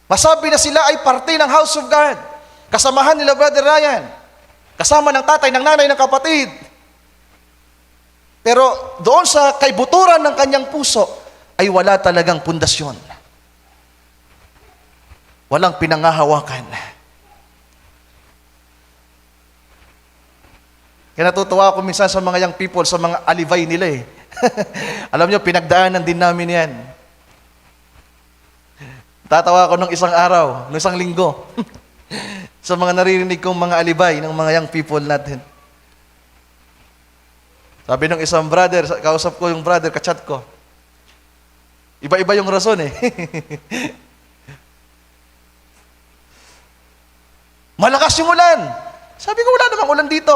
Masabi na sila ay parte ng house of God. Kasamahan nila Brother Ryan. Kasama ng tatay, ng nanay, ng kapatid. Pero doon sa kaibuturan ng kanyang puso, ay wala talagang pundasyon. Walang pinangahawakan. Kaya natutuwa ako minsan sa mga young people, sa mga alibay nila eh. Alam nyo, pinagdaanan din namin yan. Tatawa ako nung isang araw, nung isang linggo, sa mga naririnig kong mga alibay ng mga young people natin. Sabi nung isang brother, kausap ko yung brother, kachat ko. Iba-iba yung rason eh. Malakas yung ulan. Sabi ko, wala namang ulan dito.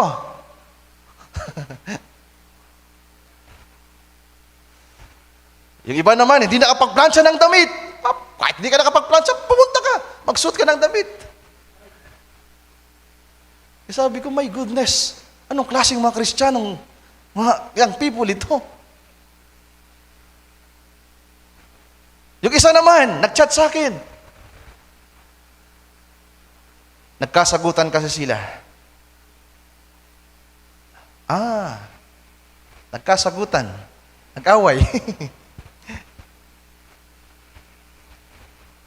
Yung iba naman, hindi nakapagplansya ng damit. Kahit hindi ka nakapagplansya, pumunta ka. Magsuot ka ng damit. Sabi ko, my goodness, anong klaseng mga Kristiyanong, mga young people ito? Yung isa naman, nag-chat sa akin. Nagkasagutan kasi sila. Nagkasagutan. Nag-away.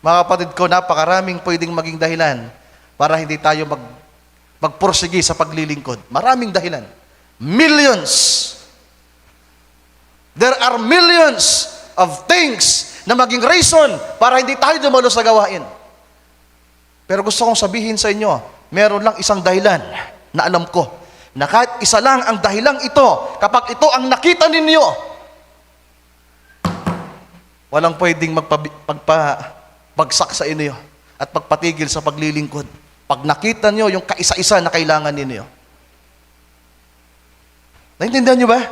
Mga kapatid ko, napakaraming pwedeng maging dahilan para hindi tayo magpursige sa paglilingkod. Maraming dahilan. Millions. There are millions of things na maging reason para hindi tayo dumalo sa gawain. Pero gusto kong sabihin sa inyo, meron lang isang dahilan na alam ko, na kahit isa lang ang dahilang ito, kapag ito ang nakita ninyo, walang pwedeng magpabagsak sa inyo at pagpatigil sa paglilingkod. Pag nakita nyo yung kaisa-isa na kailangan ninyo. Naintindihan nyo ba?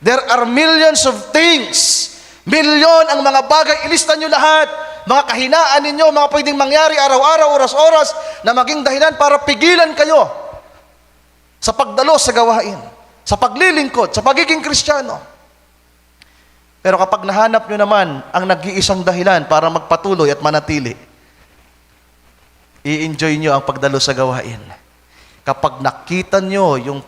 There are millions of things. Milyon ang mga bagay. Ilista nyo lahat. Mga kahinaan ninyo, mga pwedeng mangyari araw-araw, oras-oras, na maging dahilan para pigilan kayo sa pagdalo sa gawain, sa paglilingkod, sa pagiging Kristiyano. Pero kapag nahanap nyo naman ang nag-iisang dahilan para magpatuloy at manatili, i-enjoy nyo ang pagdalo sa gawain. Kapag nakita nyo yung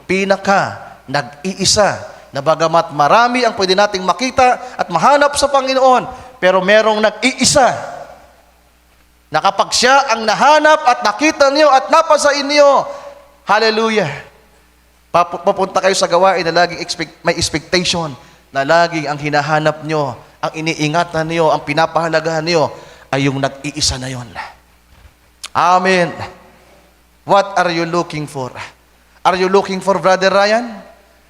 nag-iisa, na bagamat marami ang pwede nating makita at mahanap sa Panginoon, pero merong nag-iisa, na kapag siya ang nahanap at nakita nyo at napasa inyo, hallelujah, papunta kayo sa gawain na laging may expectation, na laging ang hinahanap nyo, ang iniingatan nyo, ang pinapahalagahan nyo, ay yung nag-iisa na yon. Amen. What are you looking for? Are you looking for, Brother Ryan?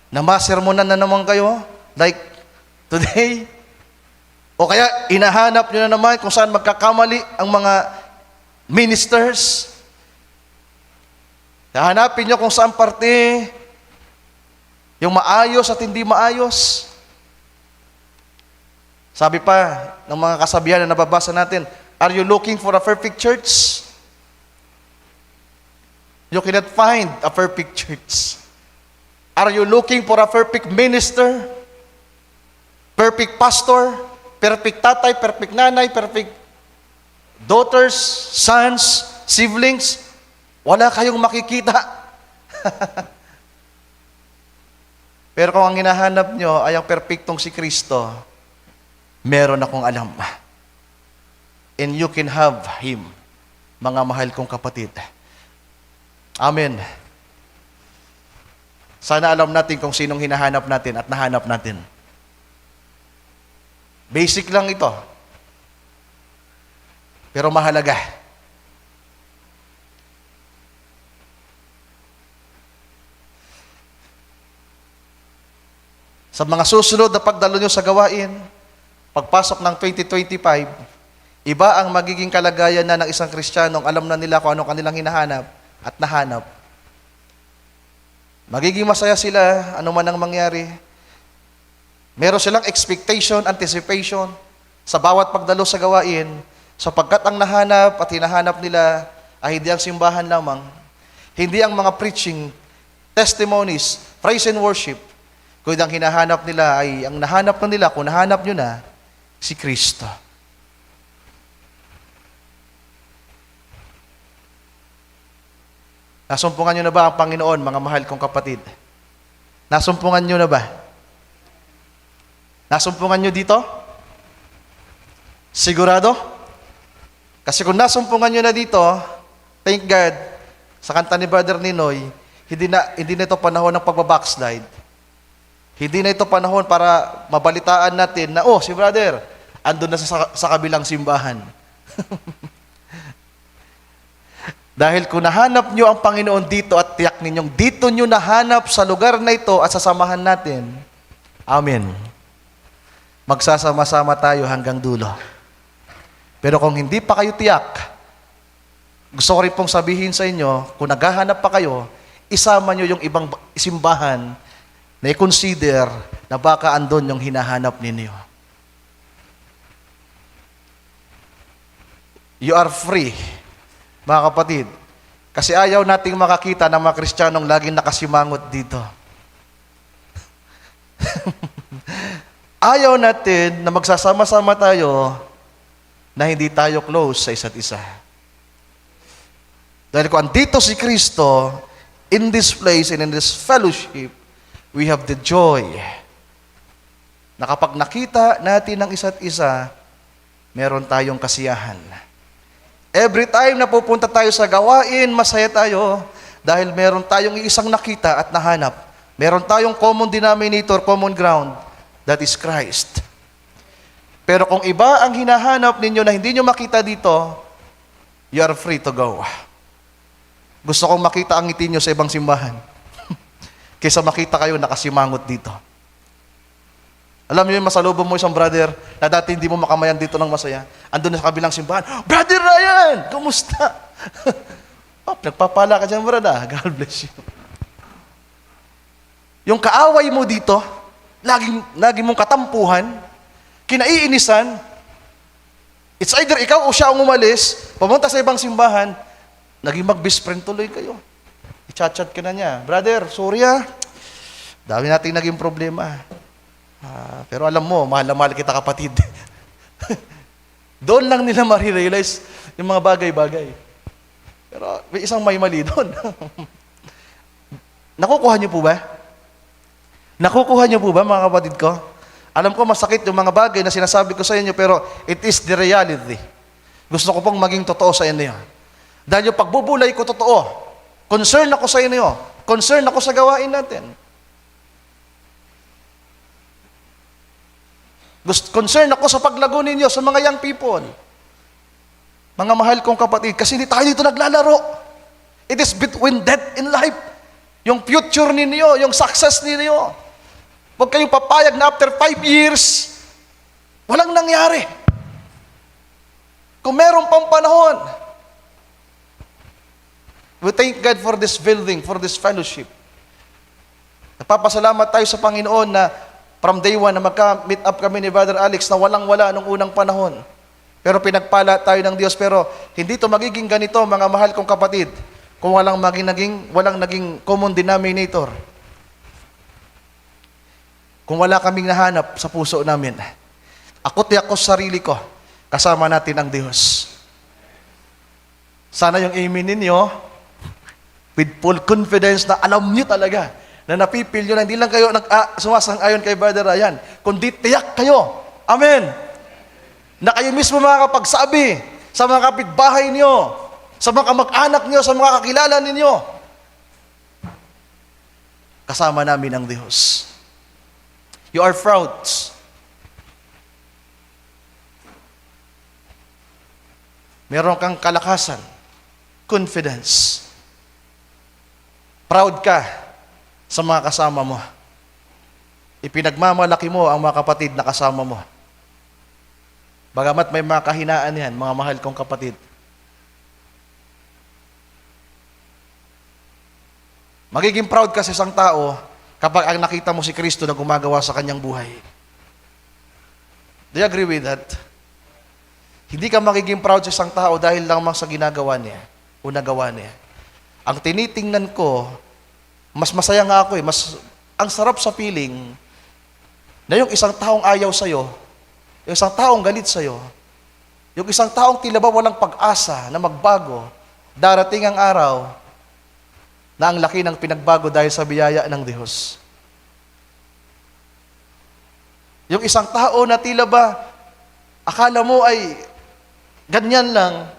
Na masermonan na naman kayo? Like today? O kaya inahanap nyo na naman kung saan magkakamali ang mga ministers? Hanapin nyo kung saan parte yung maayos at hindi maayos. Sabi pa ng mga kasabihan na nababasa natin, are you looking for a perfect church? You cannot find a perfect church. Are you looking for a perfect minister? Perfect pastor? Perfect tatay? Perfect nanay? Perfect daughters? Sons? Siblings? Wala kayong makikita. Pero kung ang hinahanap nyo ay ang perfectong si Kristo, meron akong alam. And you can have Him, mga mahal kong kapatid. Amen. Sana alam natin kung sinong hinahanap natin at nahanap natin. Basic lang ito. Pero mahalaga. Sa mga susunod na pagdalo nyo sa gawain, pagpasok ng 2025, iba ang magiging kalagayan na ng isang Kristiyanong alam na nila kung ano kanilang hinahanap at nahanap. Magiging masaya sila, ano man ang mangyari. Meron silang expectation, anticipation sa bawat pagdalo sa gawain, sapagkat ang nahanap at hinahanap nila ay hindi ang simbahan lamang, hindi ang mga preaching, testimonies, praise and worship, kundi ang hinahanap nila ay, ang nahanap na nila, kung nahanap nyo na, si Kristo. Nasumpungan nyo na ba ang Panginoon, mga mahal kong kapatid? Nasumpungan nyo na ba? Nasumpungan nyo dito? Sigurado? Kasi kung nasumpungan nyo na dito, thank God, sa kanta ni Brother Ninoy, hindi na ito panahon ng pagbabackslide. Hindi na ito panahon para mabalitaan natin na, si Brother, andun na sa kabilang simbahan. Dahil kung nahanap nyo ang Panginoon dito at tiyak ninyong dito nyo nahanap sa lugar na ito at sa samahan natin, amen. Magsasama-sama tayo hanggang dulo. Pero kung hindi pa kayo tiyak, gusto ko rin pong sabihin sa inyo, kung naghahanap pa kayo, isama nyo yung ibang simbahan na i-consider na baka andon yung hinahanap ninyo. You are free, mga kapatid. Kasi ayaw nating makakita ng mga Kristiyanong laging nakasimangot dito. Ayaw natin na magsasama-sama tayo na hindi tayo close sa isa't isa. Dahil kung andito si Kristo, in this place and in this fellowship, we have the joy na kapag nakita natin ang isa't isa, meron tayong kasiyahan. Every time na pupunta tayo sa gawain, masaya tayo dahil meron tayong isang nakita at nahanap. Meron tayong common denominator, common ground, that is Christ. Pero kung iba ang hinahanap ninyo na hindi nyo makita dito, you are free to go. Gusto kong makita ang ngiti nyo sa ibang simbahan kaysa makita kayo nakasimangot dito. Alam niyo yung masalubong mo isang brother na dati hindi mo makamayan dito ng masaya. Andun na sa kabilang simbahan, Brother Ryan! Kumusta? Oh, nagpapala ka dyan, brother. God bless you. Yung kaaway mo dito, laging mong katampuhan, kinaiinisan, it's either ikaw o siya ang umalis, pumunta sa ibang simbahan, naging mag-best friend tuloy kayo. I-chat-chat ka na niya, Brother, sorry dami nating naging problema. Pero alam mo, mahal na mahal kita kapatid. Doon lang nila marirealize yung mga bagay-bagay. Pero may isang may mali doon. Nakukuha niyo po ba? Nakukuha niyo po ba, mga kapatid ko? Alam ko masakit yung mga bagay na sinasabi ko sa inyo, pero it is the reality. Gusto ko pong maging totoo sa inyo. Dahil yung pagbubulay ko totoo. Concern ako sa inyo. Concern ako sa gawain natin. Concern ako sa paglago ninyo, sa mga young people. Mga mahal kong kapatid, kasi hindi tayo dito naglalaro. It is between death and life. Yung future ninyo, yung success ninyo. Huwag kayong papayag na after 5 years, walang nangyari. Kung meron pang panahon, we thank God for this building, for this fellowship. Napapasalamat tayo sa Panginoon na from day one na magka-meet up kami ni Brother Alex na walang-wala nung unang panahon. Pero pinagpala tayo ng Diyos. Pero hindi to magiging ganito, mga mahal kong kapatid, kung walang naging common denominator. Kung wala kaming nahanap sa puso namin. Ako sa sarili ko, kasama natin ang Diyos. Sana yung amen ninyo, with full confidence na alam niyo talaga, na napipil nyo na hindi lang kayo sumasang-ayon kay Brother Ryan, kundi tiyak kayo. Amen. Na kayo mismo makakapagsabi sa mga kapitbahay niyo, sa mga kamag-anak niyo, sa mga kakilala ninyo. Kasama namin ang Diyos. You are proud. Meron kang kalakasan, confidence. Proud ka sa mga kasama mo. Ipinagmamalaki mo ang mga kapatid na kasama mo. Bagamat may mga kahinaan yan, mga mahal kong kapatid. Magiging proud ka sa isang tao kapag ang nakita mo si Kristo na gumagawa sa kanyang buhay. Do you agree with that? Hindi ka magiging proud sa isang tao dahil lamang sa ginagawa niya o nagawa niya. Ang tinitingnan ko, mas masaya nga ako ang sarap sa feeling na yung isang taong ayaw sa'yo, yung isang taong galit sa'yo, yung isang taong tila ba walang pag-asa na magbago, darating ang araw na ang laki ng pinagbago dahil sa biyaya ng Diyos. Yung isang tao na tila ba akala mo ay ganyan lang,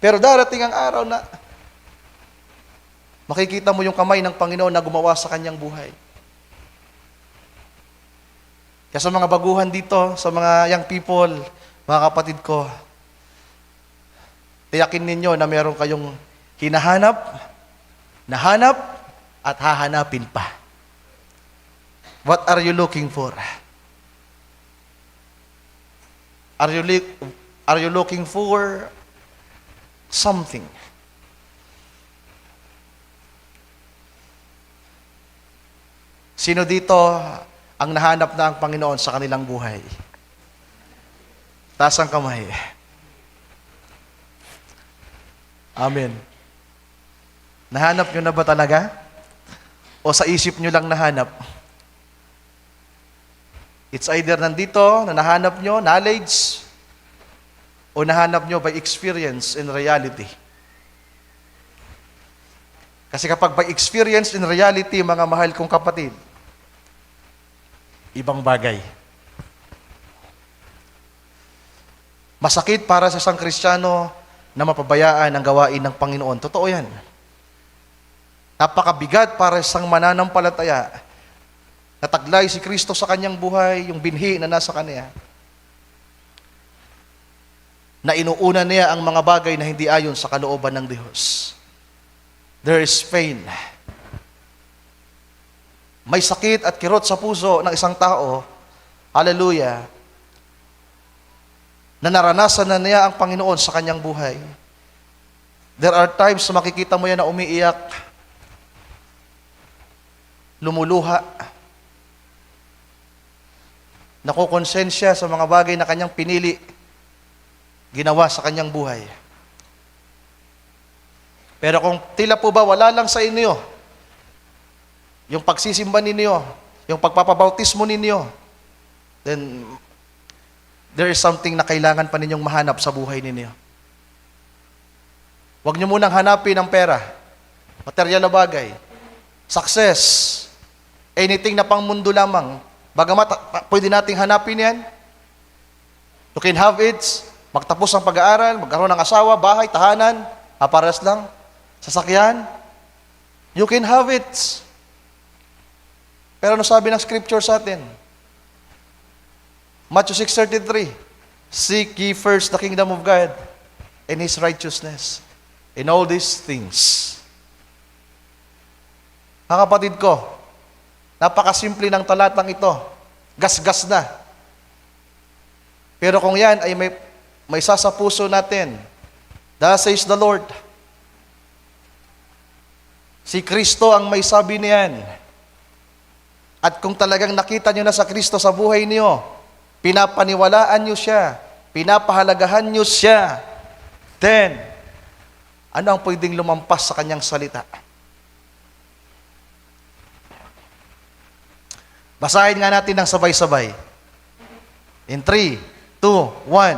pero darating ang araw na makikita mo yung kamay ng Panginoon na gumawa sa kanyang buhay. Kaya sa mga baguhan dito, sa mga young people, mga kapatid ko, tiyakin ninyo na meron kayong hinahanap, nahanap, at hahanapin pa. What are you looking for? Are you looking for something? Sino dito ang nahanap na ang Panginoon sa kanilang buhay? Taas ang kamay. Amen. Nahanap nyo na ba talaga? O sa isip nyo lang nahanap? It's either nandito, na nahanap nyo, knowledge, o nahanap nyo by experience and reality. Kasi kapag by experience in reality, mga mahal kong kapatid, ibang bagay. Masakit para sa isang Kristiyano na mapabayaan ang gawain ng Panginoon. Totoo yan. Napakabigat para sa isang mananampalataya na taglay si Kristo sa kanyang buhay, yung binhi na nasa kanya. Na inuuna niya ang mga bagay na hindi ayon sa kalooban ng Diyos. There is pain. May sakit at kirot sa puso ng isang tao, hallelujah, na naranasan na niya ang Panginoon sa kanyang buhay. There are times na makikita mo yan na umiiyak, lumuluha, nakukonsensya sa mga bagay na kanyang pinili, ginawa sa kanyang buhay. Pero kung tila po ba wala lang sa inyo, yung pagsisimba ninyo, yung pagpapabautismo ninyo, then there is something na kailangan pa ninyong mahanap sa buhay ninyo. Huwag nyo munang hanapin ang pera, material na bagay, success, anything na pang mundo lamang. Bagamat pwede nating hanapin yan. You can have it, magtapos ang pag-aaral, magkaroon ng asawa, bahay, tahanan, pares lang, sasakyan. You can have it. Pero ano sabi ng scripture sa atin? Matthew 6:33, seek ye first the kingdom of God and His righteousness, and all these things. Mga kapatid ko, napakasimple ng talatang ito. Gas-gas na. Pero kung yan ay may sa puso natin, thus says the Lord, si Kristo ang may sabi niyan. At kung talagang nakita nyo na sa Kristo sa buhay niyo, pinapaniwalaan nyo siya, pinapahalagahan nyo siya, then, ano ang pwedeng lumampas sa kanyang salita? Basahin nga natin ng sabay-sabay. In 3, 2, 1.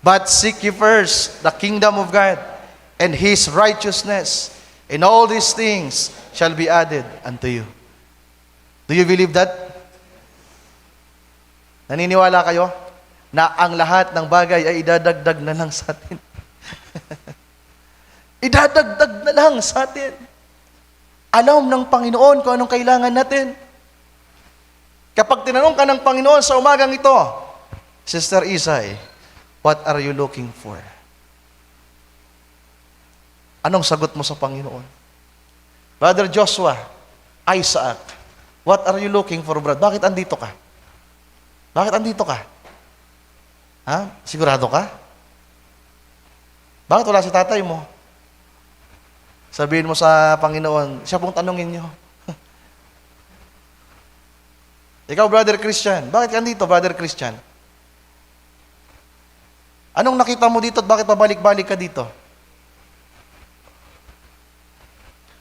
But seek ye first the kingdom of God and His righteousness, and all these things shall be added unto you. Do you believe that? Naniniwala kayo na ang lahat ng bagay ay idadagdag na lang sa atin? Idadagdag na lang sa atin. Alam ng Panginoon kung anong kailangan natin. Kapag tinanong ka ng Panginoon sa umagang ito, Sister Isay, what are you looking for? Anong sagot mo sa Panginoon? Brother Joshua, Isaac, what are you looking for, brother? Bakit andito ka? Bakit andito ka? Ha? Sigurado ka? Bakit wala si tatay mo? Sabihin mo sa Panginoon, siya pong tanungin niyo. Ikaw, Brother Christian, bakit ka andito, Brother Christian? Anong nakita mo dito at bakit pabalik-balik ka dito?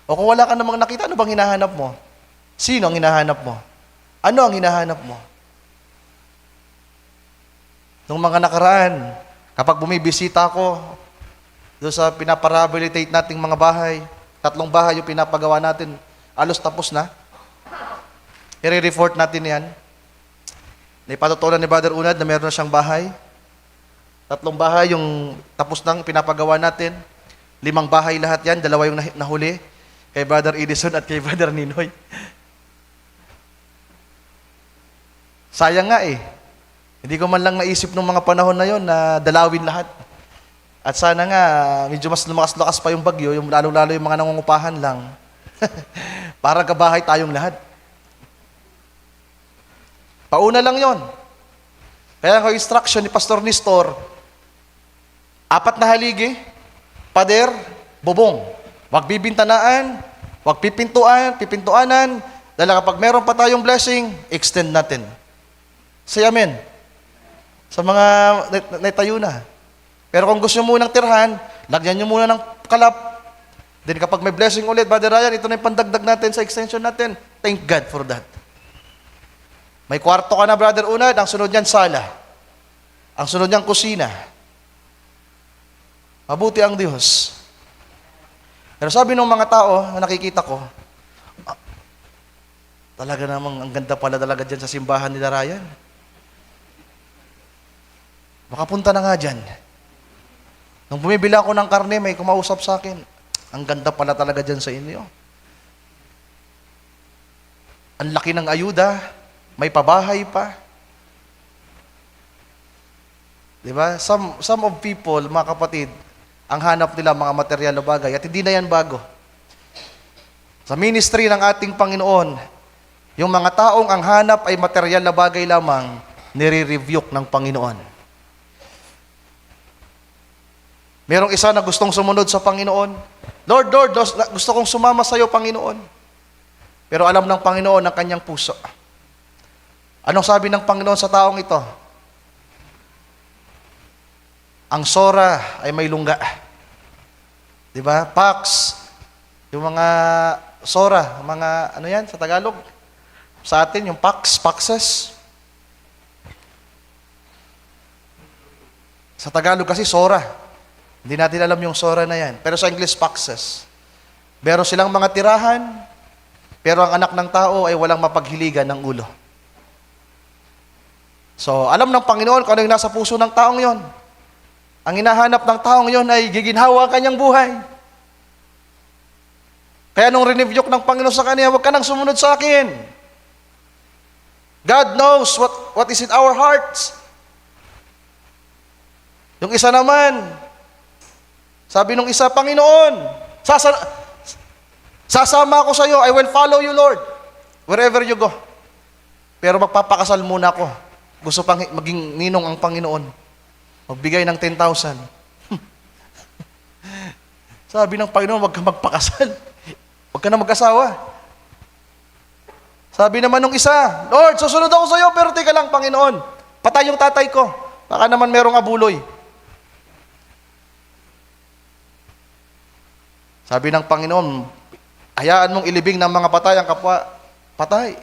O kung wala ka namang nakita, ano bang hinahanap mo? Sino ang hinahanap mo? Ano ang hinahanap mo? Nung mga nakaraan, kapag bumibisita ako, doon sa pinaparehabilitate nating mga bahay, 3 bahay yung pinapagawa natin, alos tapos na. I-report natin yan. Naipatutunan ni Brother Unad na meron na siyang bahay. 3 bahay yung tapos nang pinapagawa natin. 5 bahay lahat yan, 2 yung nahuli. Kay Brother Edison at kay Brother Ninoy. Sayang nga eh. Hindi ko man lang naisip nung mga panahon na yon na dalawin lahat. At sana nga, medyo mas lumakas-lakas pa yung bagyo, yung lalo-lalo yung mga nangungupahan lang. Para kabahay tayong lahat. Pauna lang yon. Kaya ang instruction ni Pastor Nestor, 4 na haligi, pader, bubong. Huwag bibintanaan, huwag pipintuanan, dahil kapag meron pa tayong blessing, extend natin. Say amen. Sa mga naitayo na. Pero kung gusto nyo munang tirhan, lagyan nyo muna ng kalap. Then kapag may blessing ulit, Brother Ryan, ito na yung pandagdag natin sa extension natin. Thank God for that. May kwarto ka na, Brother Unad, ang sunod niyan sala. Ang sunod niyan kusina. Mabuti ang Diyos. Pero sabi ng mga tao na nakikita ko, talaga namang ang ganda pala talaga dyan sa simbahan nila Ryan. Makapunta na nga dyan. Nung bumibili ako ng karne, may kumausap sa akin, ang ganda pala talaga dyan sa inyo. Ang laki ng ayuda, may pabahay pa. Diba? Some of people, mga kapatid, ang hanap nila mga material na bagay at hindi na yan bago. Sa ministry ng ating Panginoon, yung mga taong ang hanap ay material na bagay lamang, nire-rebuke ng Panginoon. Merong isa na gustong sumunod sa Panginoon. Lord, gusto kong sumama sa iyo, Panginoon. Pero alam ng Panginoon ang kanyang puso. Anong sabi ng Panginoon sa taong ito? Ang sora ay may lungga. Diba? Pax, yung mga sora, mga ano yan sa Tagalog? Sa atin, yung paxes. Sa Tagalog kasi sora. Hindi natin alam yung sora na yan. Pero sa English, paxes. Meron silang mga tirahan, pero ang anak ng tao ay walang mapaghiligan ng ulo. So, alam ng Panginoon kung ano yung nasa puso ng taong yon. Ang hinahanap ng taong yon ay giginhawa ang kanyang buhay. Kaya nung rinivyok ng Panginoon sa kanya, huwag ka nang sumunod sa akin. God knows what is in our hearts. Yung isa naman, sabi nung isa, Panginoon, sasama ako sa iyo, I will follow you, Lord, wherever you go. Pero magpapakasal muna ako. Gusto pang maging ninong ang Panginoon. Magbigay ng 10,000. Sabi ng Panginoon, huwag ka magpakasal. Huwag ka na mag-asawa. Sabi naman nung isa, Lord, susunod ako sa iyo, pero teka lang, Panginoon, patay yung tatay ko. Baka naman merong abuloy. Sabi ng Panginoon, hayaan mong ilibing ng mga patay ang kapwa patay.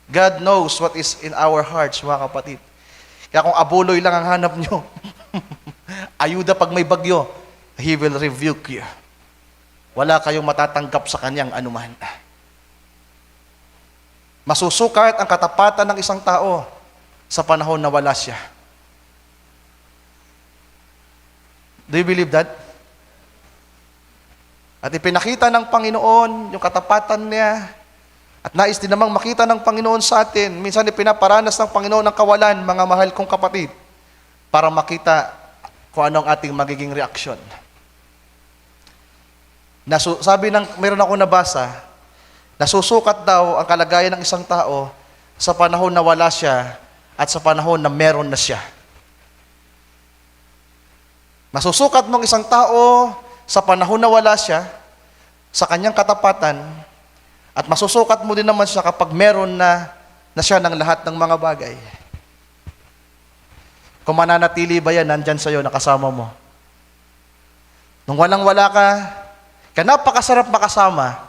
God knows what is in our hearts, mga kapatid. Kaya kung abuloy lang ang hanap nyo, ayuda pag may bagyo, He will rebuke you. Wala kayong matatanggap sa Kanyang anuman. Masusukat ang katapatan ng isang tao sa panahon na wala siya. Do you believe that? At ipinakita ng Panginoon yung katapatan niya at nais din namang makita ng Panginoon sa atin. Minsan ipinaparanas ng Panginoon ng kawalan, mga mahal kong kapatid, para makita kung ano ang ating magiging reaksyon. Sabi ng, meron ako nabasa, nasusukat daw ang kalagayan ng isang tao sa panahon na wala siya at sa panahon na meron na siya. Nasusukat mong isang tao sa panahon na wala siya, sa kanyang katapatan, at masusukat mo din naman siya kapag meron na siya ng lahat ng mga bagay. Kung mananatili ba yan, nandyan sa'yo, nakasama mo. Nung walang-wala ka, kaya napakasarap makasama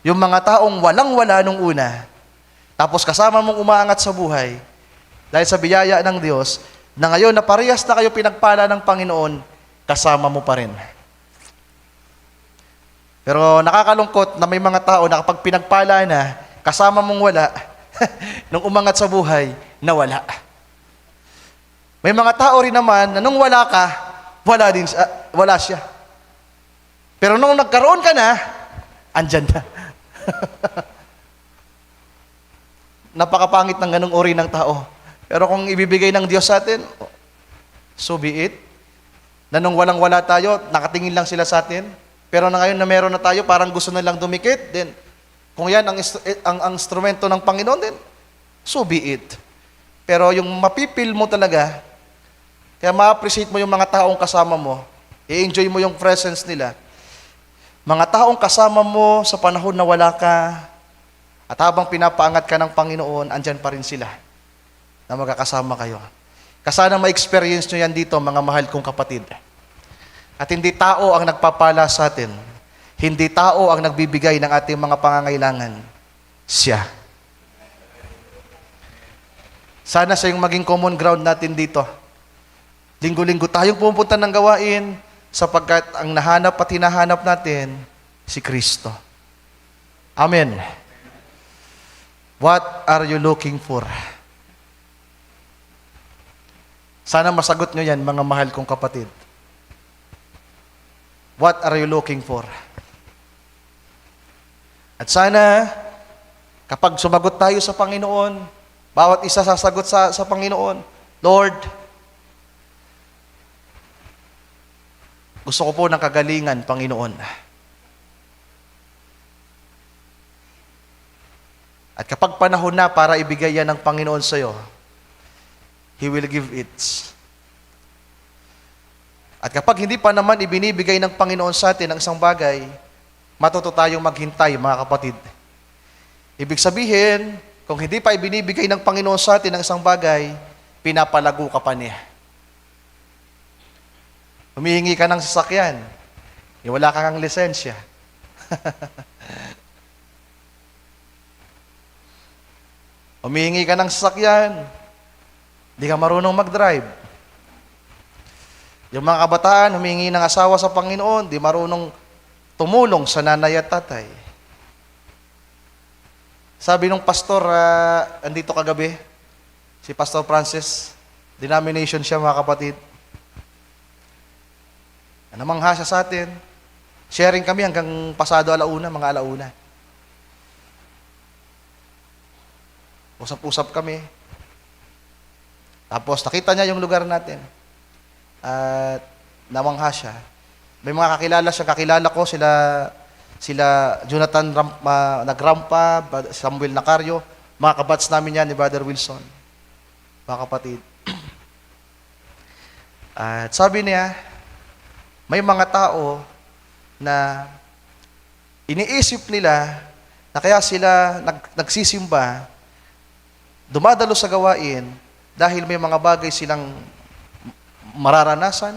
yung mga taong walang-wala nung una, tapos kasama mong umaangat sa buhay, dahil sa biyaya ng Diyos, na ngayon na parehas na kayo pinagpala ng Panginoon, kasama mo pa rin. Pero nakakalungkot na may mga tao na kapag pinagpala na, kasama mong wala, nung umangat sa buhay, nawala. May mga tao rin naman na nung wala ka, wala siya. Pero nung nagkaroon ka na, andyan na. Napakapangit ng ganung uri ng tao. Pero kung ibibigay ng Diyos sa atin, so be it. Na nung walang-wala tayo, nakatingin lang sila sa atin. Pero na ngayon na meron na tayo, parang gusto na lang dumikit. Then, kung yan ang instrumento ng Panginoon, then, so be it. Pero yung mapipil mo talaga, kaya ma-appreciate mo yung mga taong kasama mo, i-enjoy mo yung presence nila. Mga taong kasama mo sa panahon na wala ka, at habang pinapaangat ka ng Panginoon, andyan pa rin sila na magkakasama kayo. Kasana ma-experience nyo yan dito, mga mahal kong kapatid. At hindi tao ang nagpapala sa atin. Hindi tao ang nagbibigay ng ating mga pangangailangan. Siya. Sana siya yung maging common ground natin dito. Linggo-linggo tayong pupunta ng gawain, sapagkat ang nahanap at hinahanap natin, si Kristo. Amen. What are you looking for? Sana masagot nyo yan, mga mahal kong kapatid. What are you looking for? At sana, kapag sumagot tayo sa Panginoon, bawat isa sasagot sa Panginoon, Lord, gusto ko po ng kagalingan, Panginoon. At kapag panahon na para ibigay yan ng Panginoon sa iyo, He will give it. At kapag hindi pa naman ibinibigay ng Panginoon sa atin ang isang bagay, matuto tayong maghintay, mga kapatid. Ibig sabihin, kung hindi pa ibinibigay ng Panginoon sa atin ang isang bagay, pinapalago ka pa niya. Humihingi ka ng sasakyan, wala kang lisensya. Humihingi ka ng sasakyan, di ka marunong mag-drive. Yung mga kabataan, humingi ng asawa sa Panginoon, di marunong tumulong sa nanay at tatay. Sabi nung pastor, andito kagabi, si Pastor Francis, denomination siya, mga kapatid. Namangha siya sa atin. Sharing kami hanggang pasado alauna, mga alauna. Usap-usap kami. Tapos nakita niya yung lugar natin. At namangha siya. May mga kakilala ko, sila Jonathan Nagrampa, Samuel Nacario, mga kabats namin yan ni Brother Wilson. Mga kapatid. At sabi niya, may mga tao na iniisip nila na kaya sila nagsisimba, dumadalo sa gawain dahil may mga bagay silang mararanasan,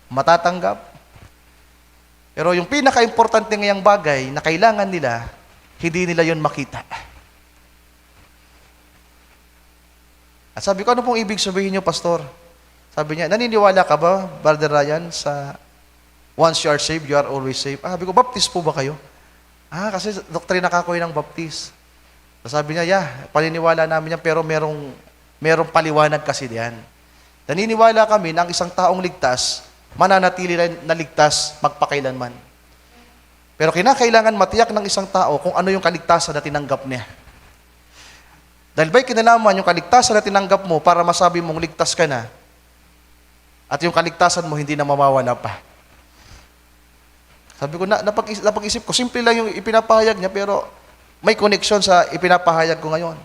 matatanggap. Pero yung pinaka-importante ngayang bagay na kailangan nila, hindi nila yon makita. At sabi ko, ano pong ibig sabihin niyo, Pastor? Sabi niya, naniniwala ka ba, Brother Ryan, sa once you are saved, you are always saved? Sabi ko, baptist po ba kayo? Kasi doktrina ka ko ng baptist. Sabi niya, yeah, paniniwala namin yan, pero merong paliwanag kasi diyan. Naniniwala kami na ang isang taong ligtas, mananatili na ligtas magpakailanman. Pero kinakailangan matiyak ng isang tao kung ano yung kaligtasan na tinanggap niya. Dahil ba'y kinalaman yung kaligtasan na tinanggap mo para masabi mong ligtas ka na, at yung kaligtasan mo hindi na mawawala pa. Sabi ko, napag-isip ko, simple lang yung ipinapahayag niya, pero may connection sa ipinapahayag ko ngayon.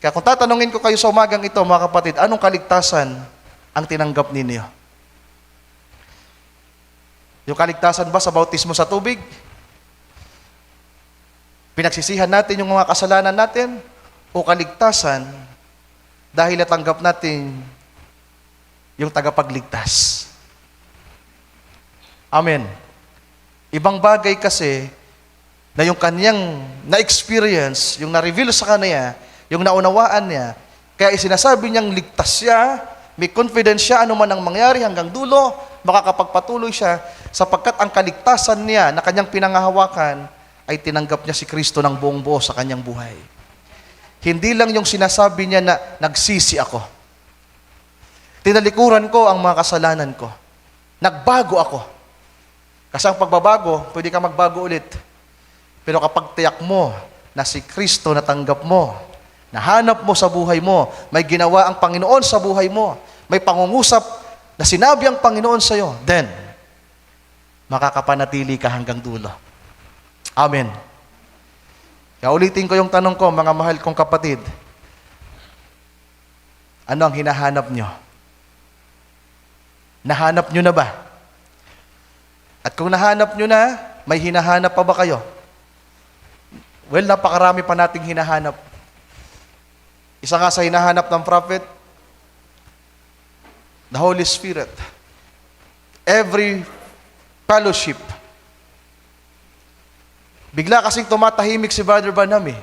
Kaya kung tatanungin ko kayo sa umagang ito, mga kapatid, anong kaligtasan ang tinanggap ninyo? Yung kaligtasan ba sa bautismo sa tubig? Pinagsisihan natin yung mga kasalanan natin? O kaligtasan dahil natanggap natin yung tagapagligtas? Amen. Ibang bagay kasi na yung kanyang na-experience, yung na-reveal sa kanya, yung naunawaan niya, kaya isinasabi niyang ligtas siya, may confidence siya, ano man ang mangyari hanggang dulo, makakapagpatuloy siya, sapagkat ang kaligtasan niya na kanyang pinangahawakan ay tinanggap niya si Kristo ng buong buo sa kanyang buhay. Hindi lang yung sinasabi niya na nagsisi ako. Tinalikuran ko ang mga kasalanan ko. Nagbago ako. Kasi ang pagbabago, pwede ka magbago ulit. Pero kapag tiyak mo na si Kristo natanggap mo, nahanap mo sa buhay mo, may ginawa ang Panginoon sa buhay mo, may pangungusap na sinabi ang Panginoon sa iyo, then, makakapanatili ka hanggang dulo. Amen. Kaya ulitin ko yung tanong ko, mga mahal kong kapatid, ano ang hinahanap nyo? Nahanap nyo na ba? At kung nahanap nyo na, may hinahanap pa ba kayo? Well, napakarami pa nating hinahanap. Isa nga sa hinahanap ng prophet, the Holy Spirit. Every fellowship. Bigla kasing tumatahimik si Brother Branham eh.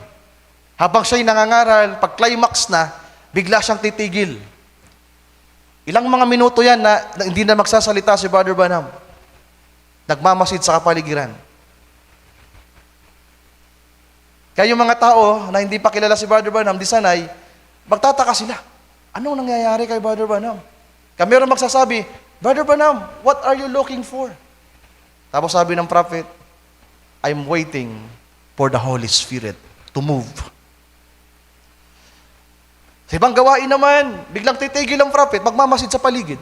Habang siya'y nangangaral, pag climax na, bigla siyang titigil. Ilang mga minuto yan na hindi na magsasalita si Brother Branham. Nagmamasid sa kapaligiran. Kaya yung mga tao na hindi pa kilala si Brother Branham, di sanay, magtataka sila. Anong nangyayari kay Brother Branham? Kaya meron magsasabi, Brother Branham, what are you looking for? Tapos sabi ng prophet, I'm waiting for the Holy Spirit to move. Sa ibang gawain naman, biglang titigil ang prophet, magmamasid sa paligid.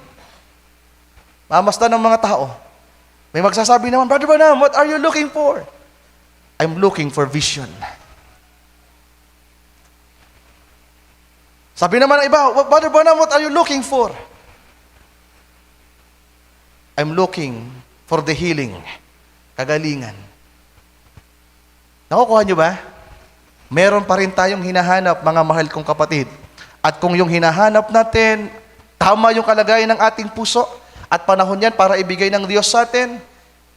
Mamasdan ng mga tao. May magsasabi naman, Brother Branham, what are you looking for? I'm looking for vision. Sabi naman ng iba, Brother Branham, what are you looking for? I'm looking for the healing, kagalingan. Nakukuha niyo ba? Meron pa rin tayong hinahanap, mga mahal kong kapatid. At kung yung hinahanap natin, tama yung kalagayan ng ating puso, at panahon yan para ibigay ng Diyos sa atin,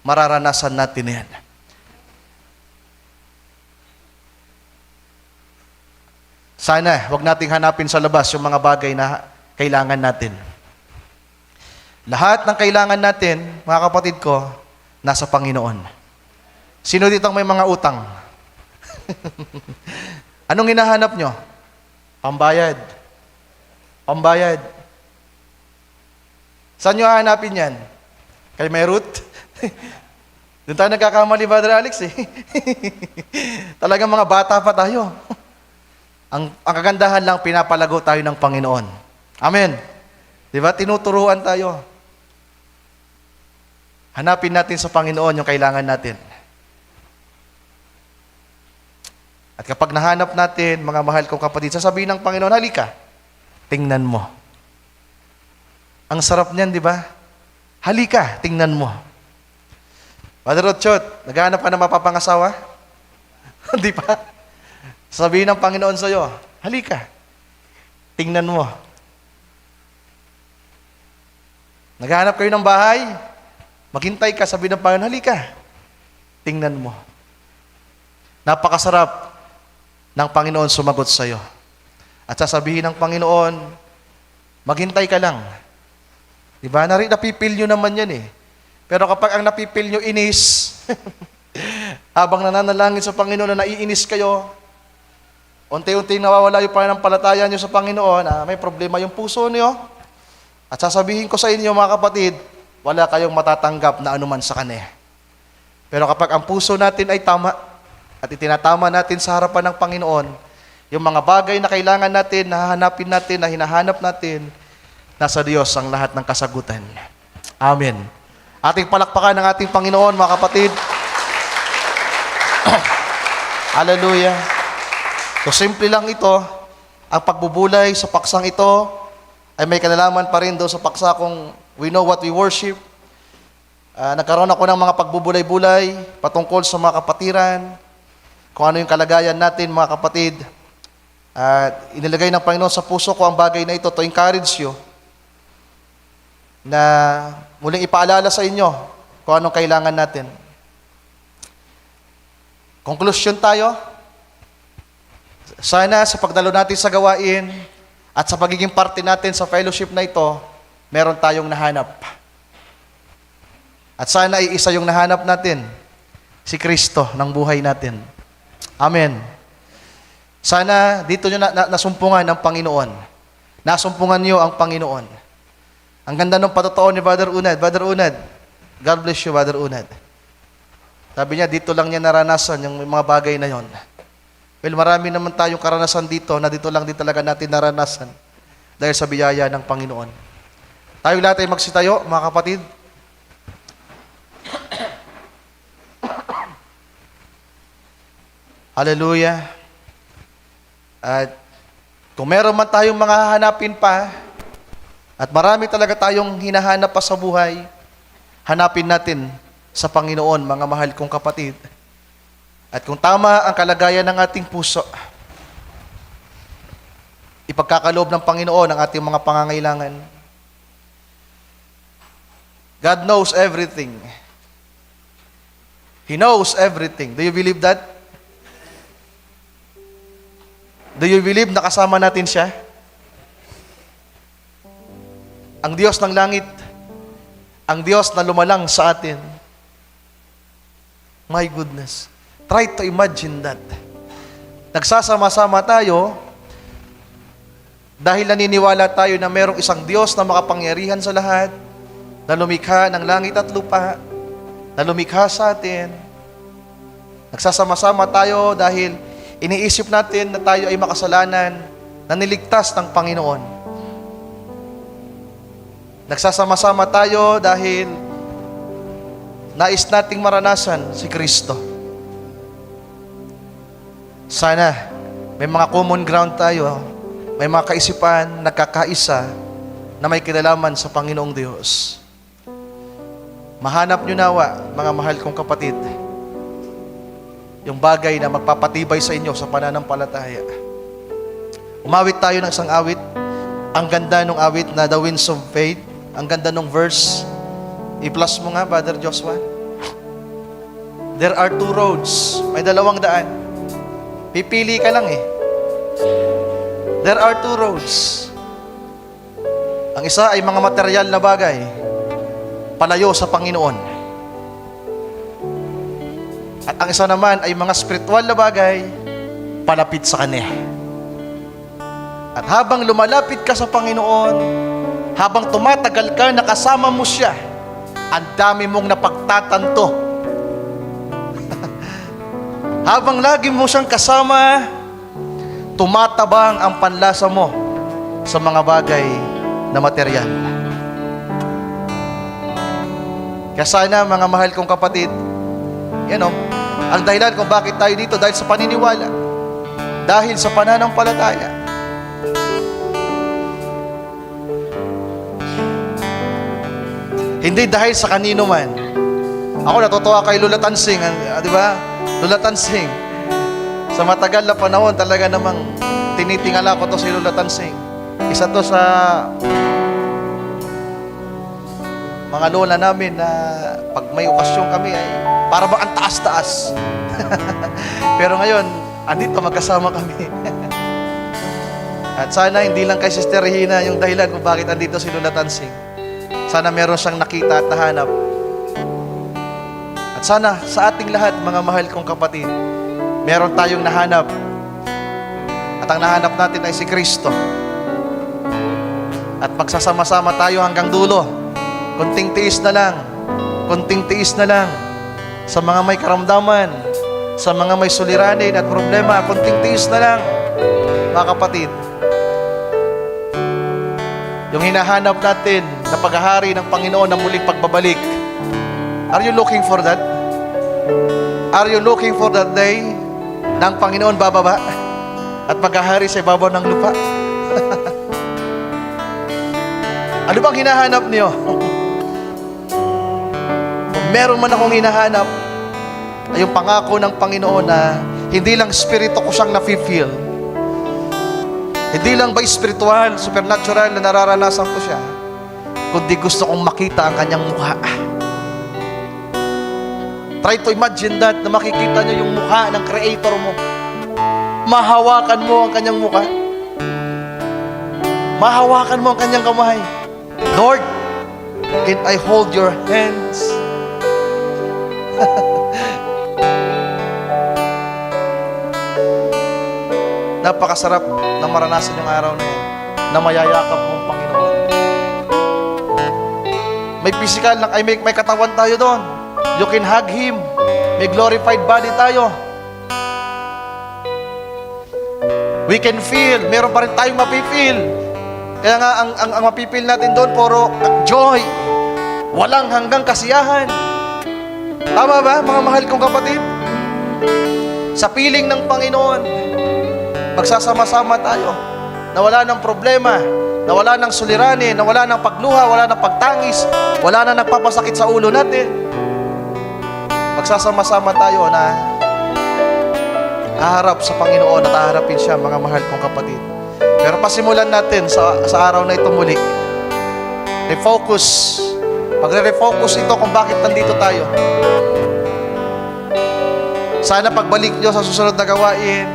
mararanasan natin yan. Sana, wag nating hanapin sa labas yung mga bagay na kailangan natin. Lahat ng kailangan natin, mga kapatid ko, nasa Panginoon. Sino ditong may mga utang? Anong hinahanap nyo? Pambayad. Pambayad. Saan nyo hahanapin yan? Kay may root? Doon tayo nagkakamali, Brother Alex eh. Talagang mga bata pa tayo. Ang kagandahan lang, pinapalago tayo ng Panginoon. Amen. Di ba? Tinuturuan tayo. Hanapin natin sa Panginoon yung kailangan natin. At kapag nahanap natin, mga mahal kong kapatid, sasabihin ng Panginoon, halika, tingnan mo. Ang sarap niyan, di ba? Halika, tingnan mo. Brother Rodchot, naghahanap ka na mapapangasawa? Di ba? Sabihin ng Panginoon sa'yo, halika, tingnan mo. Naghahanap kayo ng bahay? Maghintay ka, sabihin ng Panginoon, halika, tingnan mo. Napakasarap ng Panginoon sumagot sa'yo. At sasabihin ng Panginoon, maghintay ka lang. Diba? Napipil nyo naman yan eh. Pero kapag ang napipil nyo inis, habang nananalangin sa Panginoon na naiinis kayo, unti-unti nawawala yung pananampalataya nyo sa Panginoon, may problema yung puso nyo. At sasabihin ko sa inyo mga kapatid, wala kayong matatanggap na anuman sa Kanya. Pero kapag ang puso natin ay tama, at itinatama natin sa harapan ng Panginoon, yung mga bagay na kailangan natin, na hahanapin natin, na hinahanap natin, nasa Diyos ang lahat ng kasagutan. Amen. Ating palakpakan ng ating Panginoon, mga kapatid. Hallelujah. So simple lang ito, ang pagbubulay sa paksang ito, ay may kanalaman pa rin doon sa paksa kung we know what we worship. Nagkaroon ako ng mga pagbubulay-bulay patungkol sa mga kapatiran, kung ano yung kalagayan natin, mga kapatid. Inilagay ng Panginoon sa puso ko ang bagay na ito to encourage you na muling ipaalala sa inyo kung anong kailangan natin. Conclusion tayo. Sana sa pagdalo natin sa gawain at sa pagiging parte natin sa fellowship na ito, meron tayong nahanap. At sana ay isa yung nahanap natin, si Kristo ng buhay natin. Amen. Sana dito nyo nasumpungan ng Panginoon. Nasumpungan nyo ang Panginoon. Ang ganda ng patotoo ni Brother Unad. Brother Unad, God bless you, Brother Unad. Sabi niya, dito lang niya naranasan yung mga bagay na yon. Well, marami naman tayong karanasan dito na dito lang din talaga natin naranasan dahil sa biyaya ng Panginoon. Tayo lahat ay magsitayo, mga kapatid. Hallelujah. At kung meron man tayong mga hanapin pa, at marami talaga tayong hinahanap pa sa buhay, hanapin natin sa Panginoon, mga mahal kong kapatid. At kung tama ang kalagayan ng ating puso, ipagkakaloob ng Panginoon ang ating mga pangangailangan. God knows everything. He knows everything. Do you believe that? Do you believe na kasama natin siya? Ang Diyos ng langit, ang Diyos na lumalang sa atin. My goodness. Try to imagine that. Nagsasama-sama tayo dahil naniniwala tayo na merong isang Diyos na makapangyarihan sa lahat, na lumikha ng langit at lupa, na lumikha sa atin. Nagsasama-sama tayo dahil iniisip natin na tayo ay makasalanan, na niligtas ng Panginoon. Nagsasama-sama tayo dahil nais nating maranasan si Kristo. Sana may mga common ground tayo, may mga kaisipan, nagkakaisa, na may kinalaman sa Panginoong Diyos. Mahanap nyo nawa, mga mahal kong kapatid, yung bagay na magpapatibay sa inyo sa pananampalataya. Umawit tayo ng isang awit. Ang ganda ng awit na The Winds of Faith. Ang ganda ng verse. I-plus mo nga, Brother Joshua. There are two roads. May dalawang daan. Pipili ka lang eh. There are two roads. Ang isa ay mga material na bagay, palayo sa Panginoon. At ang isa naman ay mga spiritual na bagay, palapit sa Kanya. At habang lumalapit ka sa Panginoon, habang tumatagal ka, nakasama mo siya, ang dami mong napagtatanto. Habang lagi mo siyang kasama, tumatabang ang panlasa mo sa mga bagay na material. Kaya sana, mga mahal kong kapatid, ang dahilan kung bakit tayo dito, dahil sa paniniwala, dahil sa pananampalataya. Hindi dahil sa kanino man. Ako natutuwa kay Lula Tansing, di ba? Lula Tansing. Sa matagal na panahon, talaga namang tinitingala ko to si Lula Tansing. Isa to sa mga lola namin na pag may okasyon kami ay para bang ang taas-taas. Pero ngayon, andito magkasama kami. At sana hindi lang kay Sister Regina yung dahilan kung bakit andito si Lula Tansing. Sana meron siyang nakita at nahanap. At sana sa ating lahat, mga mahal kong kapatid, meron tayong nahanap. At ang nahanap natin ay si Kristo. At magsasama-sama tayo hanggang dulo. Kunting tiis na lang. Kunting tiis na lang. Sa mga may karamdaman, sa mga may suliranin at problema, kunting tiis na lang, mga kapatid. Yung hinahanap natin na paghahari ng Panginoon na muling pagbabalik. Are you looking for that? Are you looking for that day na ang Panginoon bababa at paghahari sa ibabaw ng lupa? Ano bang hinahanap niyo? Kung meron man akong hinahanap, ay yung pangako ng Panginoon na hindi lang spirito ko siyang nafe-feel, hindi lang ba spiritual, supernatural na nararanasan ko siya, kundi gusto kong makita ang kanyang mukha. Try to imagine that, na makikita niyo yung mukha ng Creator mo. Mahawakan mo ang kanyang mukha. Mahawakan mo ang kanyang kamay. Lord, can I hold your hands? Napakasarap na maranasan yung araw na yan, na mayayakap mong Panginoon. May physical, may katawan tayo doon. You can hug Him. May glorified body tayo. We can feel. Meron pa rin tayong mapipil. Kaya nga, ang mapipil natin doon, puro joy. Walang hanggang kasiyahan. Tama ba, mga mahal kong kapatid? Sa piling ng Panginoon, magsasama-sama tayo, na wala ng problema, na wala ng suliranin, na wala ng pagluha, wala ng pagtangis, wala na nagpapasakit sa ulo natin. Magsasama-sama tayo na haharap sa Panginoon at haharapin siya, mga mahal kong kapatid. Pero pasimulan natin sa araw na ito muli. Refocus. Pagre-refocus ito kung bakit nandito tayo. Sana pagbalik nyo sa susunod na gawain,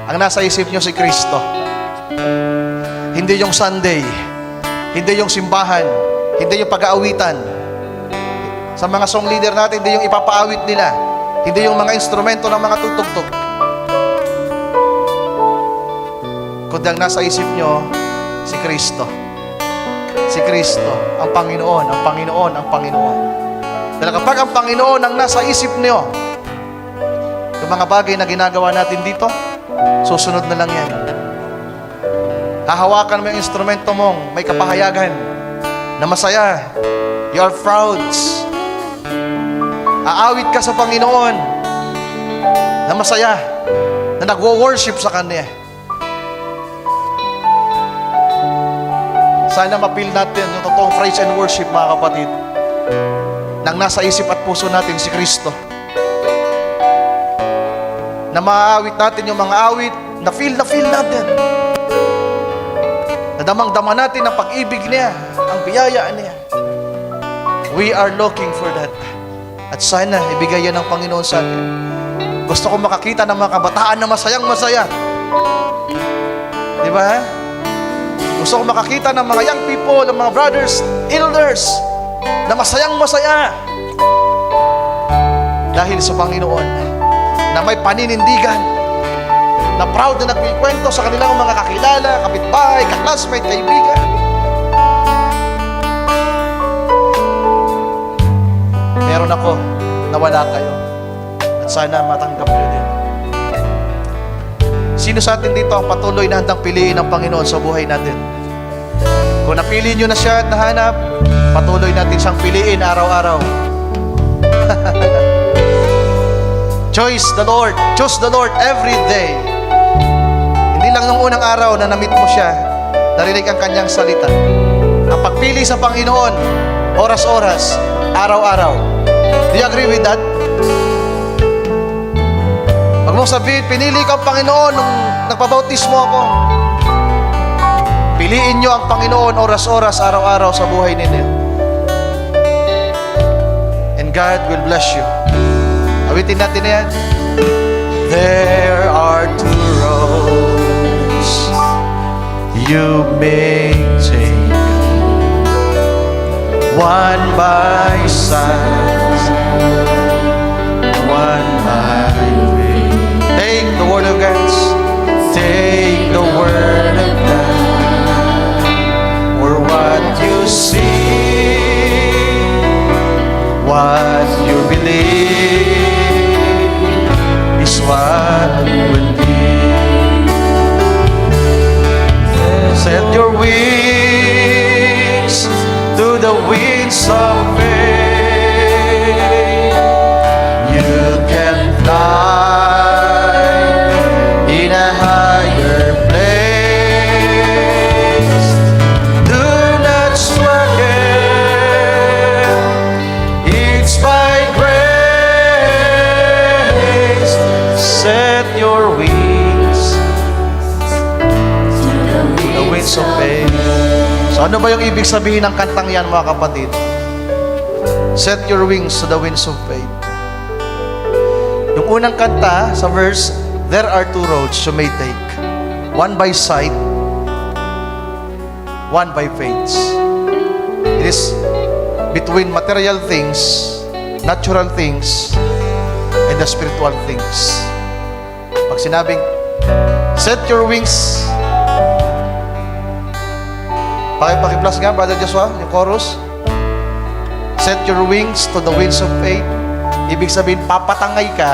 ang nasa isip nyo si Kristo. Hindi yung Sunday. Hindi yung simbahan, hindi yung pag-aawitan. Sa mga song leader natin, hindi yung ipapaawit nila, hindi yung mga instrumento ng mga tutugtog. Kundi ang nasa isip nyo, si Kristo. Si Kristo, ang Panginoon, ang Panginoon, ang Panginoon. Dahil kapag ang Panginoon ang nasa isip nyo, yung mga bagay na ginagawa natin dito, susunod na lang yan. Hahawakan mo yung instrumento mong may kapahayagan na masaya. You are proud. Aawit ka sa Panginoon na masaya, na nagwo-worship sa Kanya. Sana mapil natin yung totoong praise and worship, mga kapatid, nang nasa isip at puso natin si Kristo. Na maaawit natin yung mga awit na feel natin. Nadamang-dama natin ang pag-ibig niya, ang biyaya niya. We are looking for that. At sana ibigay yan ng Panginoon sa atin. Gusto ko makakita ng mga kabataan na masayang-masaya. Di ba? Gusto ko makakita ng mga young people, ng mga brothers, elders, na masayang-masaya. Dahil sa Panginoon, na may paninindigan, na proud na nagkikwento sa kanilang mga kakilala, kapitbahay, kaklasmate, kaibigan. Meron ako, nawala kayo. At sana matanggap nyo din. Sino sa atin dito ang patuloy na handang piliin ng Panginoon sa buhay natin? Kung napili nyo na siya at nahanap, patuloy natin siyang piliin araw-araw. Choose the Lord every day. Hindi lang nung unang araw na na-meet mo siya, narinig ang kanyang salita. Ang pagpili sa Panginoon, oras-oras, araw-araw. Do you agree with that? Huwag mong sabihin, pinili ko ang Panginoon nung nagpabautismo ako. Piliin nyo ang Panginoon oras-oras, araw-araw sa buhay ninyo. And God will bless you. Awitin natin na yan. There are two roads you may take, one by sight, one by faith. Take the word of God. Take the word of God. For what you see, what you believe, is what will be. Set your wings to the winds of faith. You can fly in a higher place. Do not struggle, it's by grace. Set your wings to the winds of faith. So ano ba yung ibig sabihin ng kantang yan, mga kapatid? Set your wings to the winds of faith. Yung unang kanta sa verse, there are two roads you may take, one by sight, one by faith. It is between material things, natural things, and the spiritual things. Pag sinabing, set your wings, Paki-plus nga, Brother Joshua, yung chorus. Set your wings to the winds of faith. Ibig sabihin, papatangay ka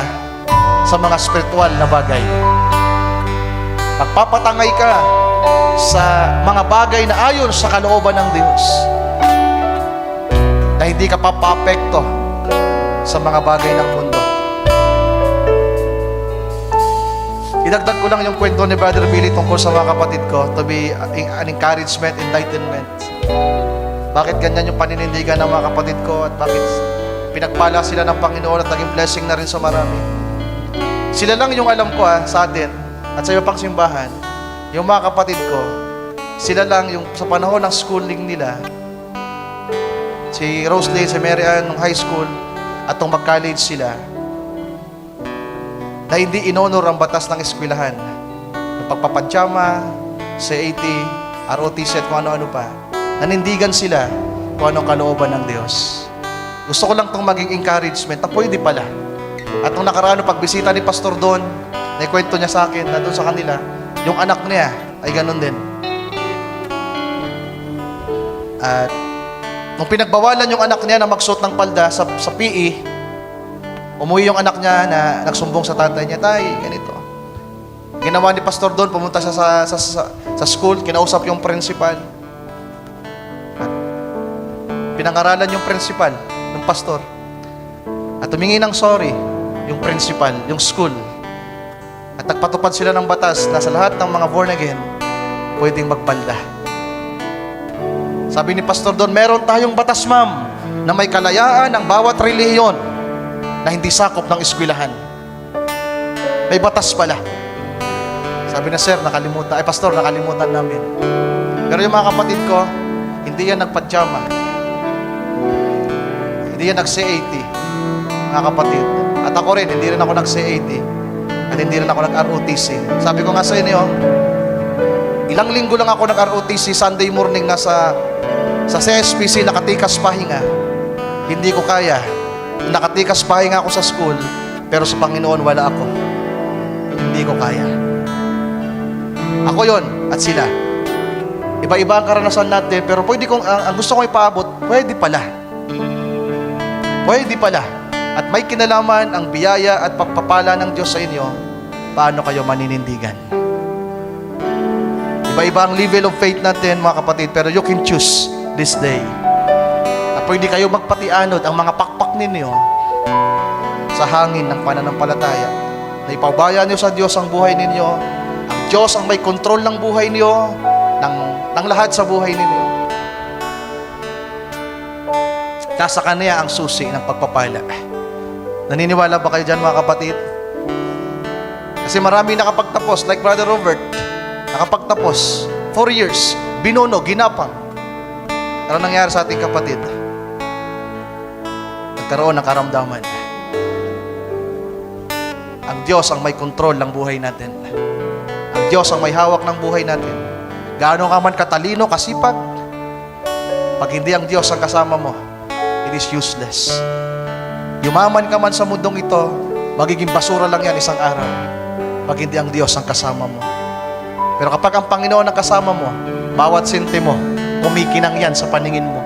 sa mga spiritual na bagay. Pagpapatangay ka sa mga bagay na ayon sa kalooban ng Diyos, na hindi ka papapekto sa mga bagay ng mundo. Idagdag ko lang yung kwento ni Brother Billy tungkol sa mga kapatid ko to be an encouragement, enlightenment. Bakit ganyan yung paninindigan ng mga kapatid ko at bakit pinagpala sila ng Panginoon at naging blessing na rin sa marami. Sila lang yung alam ko sa atin at sa iba pang simbahan, yung mga kapatid ko, sila lang yung sa panahon ng schooling nila, si Roslyn, si Mary Ann, nung high school at nung mag-college sila, na hindi inonor ang batas ng eskwelahan. Yung pagpapadyama, CAT, ROTC at kung ano-ano pa. nanindigan sila kung anong kalooban ng Diyos. Gusto ko lang itong maging encouragement na pwede pala. At nung nakaraan, pagbisita ni Pastor Don, naikwento niya sa akin na doon sa kanila, yung anak niya ay ganun din. At nung pinagbawalan yung anak niya na magsuot ng palda sa PE, umuwi yung anak niya na nagsumbong sa tatay niya, tay, ganito. Ginawa ni Pastor Don, pumunta siya sa school, kinausap yung principal. At pinangaralan yung principal ng pastor. At humingi ng sorry yung principal, yung school. At nagpatupad sila ng batas na sa lahat ng mga born again, pwedeng magpalda. Sabi ni Pastor Don, meron tayong batas, ma'am, na may kalayaan ang bawat relihiyon na hindi sakop ng eskwelahan. May batas pala. Sabi na, sir, nakalimutan. Ay, pastor, nakalimutan namin. Pero yung mga kapatid ko, hindi yan nagpadyama. Hindi yan nag-CAT, mga kapatid. At ako rin, hindi rin ako nag-CAT. At hindi rin ako nag-ROTC. Sabi ko nga sa inyo, ilang linggo lang ako nag-ROTC, Sunday morning nasa CSPC, nakatikas pahinga. Hindi ko kaya. Nakatikas pahinga ako sa school, pero sa Panginoon wala ako. Hindi ko kaya. Ako yon at sila. Iba-iba ang karanasan natin, pero pwede kong, ang gusto kong ipaabot, pwede pala. Pwede pala. At may kinalaman ang biyaya at pagpapala ng Diyos sa inyo, paano kayo maninindigan. Iba-iba ang level of faith natin, mga kapatid, pero you can choose this day. At pwede kayo magpatianod ang mga pakpak ninyo sa hangin ng pananampalataya. Na ipabaya niyo sa Diyos ang buhay ninyo. Ang Diyos ang may kontrol ng buhay niyo, ng lahat sa buhay ninyo. Nasa Kanya ang susi ng pagpapala. Naniniwala ba kayo dyan, mga kapatid? Kasi marami nakapagtapos, like Brother Robert, nakapagtapos, 4 years, binuno, ginapang. Ano nangyari sa ating kapatid? Nagkaroon ng karamdaman. Ang Diyos ang may kontrol ng buhay natin. Ang Diyos ang may hawak ng buhay natin. Gaano ka man katalino, kasipag, pag hindi ang Diyos ang kasama mo, it is useless. Yumaman ka man sa mundong ito, magiging basura lang yan isang araw. Pag hindi ang Diyos ang kasama mo. Pero kapag ang Panginoon ang kasama mo, bawat sentimo, kumikinang yan sa paningin mo.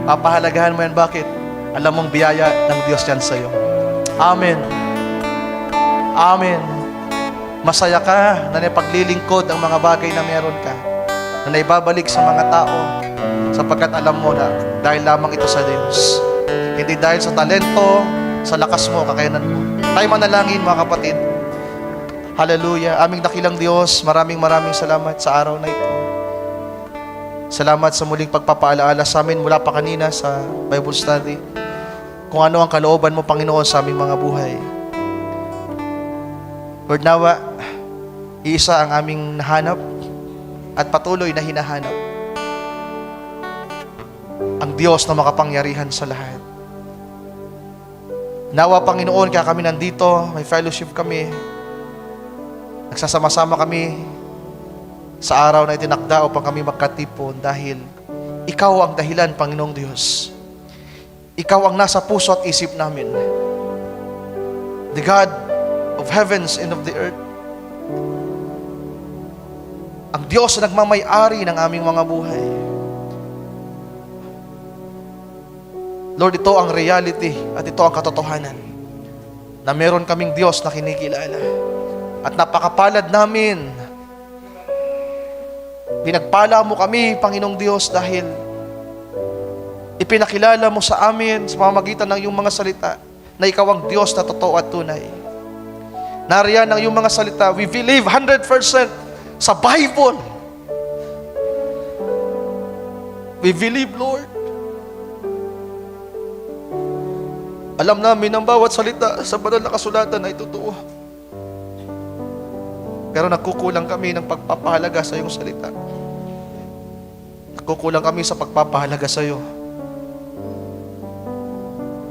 Papahalagahan mo yan. Bakit? Alam mong biyaya ng Diyos yan sa'yo. Amen. Amen. Masaya ka na naipaglilingkod ang mga bagay na meron ka, na naibabalik sa mga tao, sapagkat alam mo na dahil lamang ito sa Diyos. Hindi dahil sa talento, sa lakas mo, kakayanan mo. Tayo manalangin, mga kapatid. Hallelujah. Aming dakilang Diyos, maraming salamat sa araw na ito. Salamat sa muling pagpapaalaala sa amin mula pa kanina sa Bible study. Kung ano ang kalooban mo, Panginoon, sa aming mga buhay. Lord, nawa, iisa ang aming nahanap at patuloy na hinahanap. Ang Diyos na makapangyarihan sa lahat. Nawa, Panginoon, kaya kami nandito, may fellowship kami, nagsasama-sama kami sa araw na itinakda upang kami magkatipon dahil Ikaw ang dahilan, Panginoong Diyos. Ikaw ang nasa puso at isip namin. The God of heavens and of the earth. Ang Diyos na nagmamay-ari ng aming mga buhay. Lord, ito ang reality at ito ang katotohanan na meron kaming Diyos na kinikilala. At napakapalad namin. Pinagpala mo kami, Panginoong Diyos, dahil ipinakilala mo sa amin sa pamamagitan ng iyong mga salita na ikaw ang Diyos na totoo at tunay. Nariyan ang iyong mga salita. We believe 100% sa Bible. We believe, Lord. Alam namin ang bawat salita sa banal na kasulatan ay totoo. Pero nagkukulang kami ng pagpapahalaga sa iyong salita. Nagkukulang kami sa pagpapahalaga sa iyo.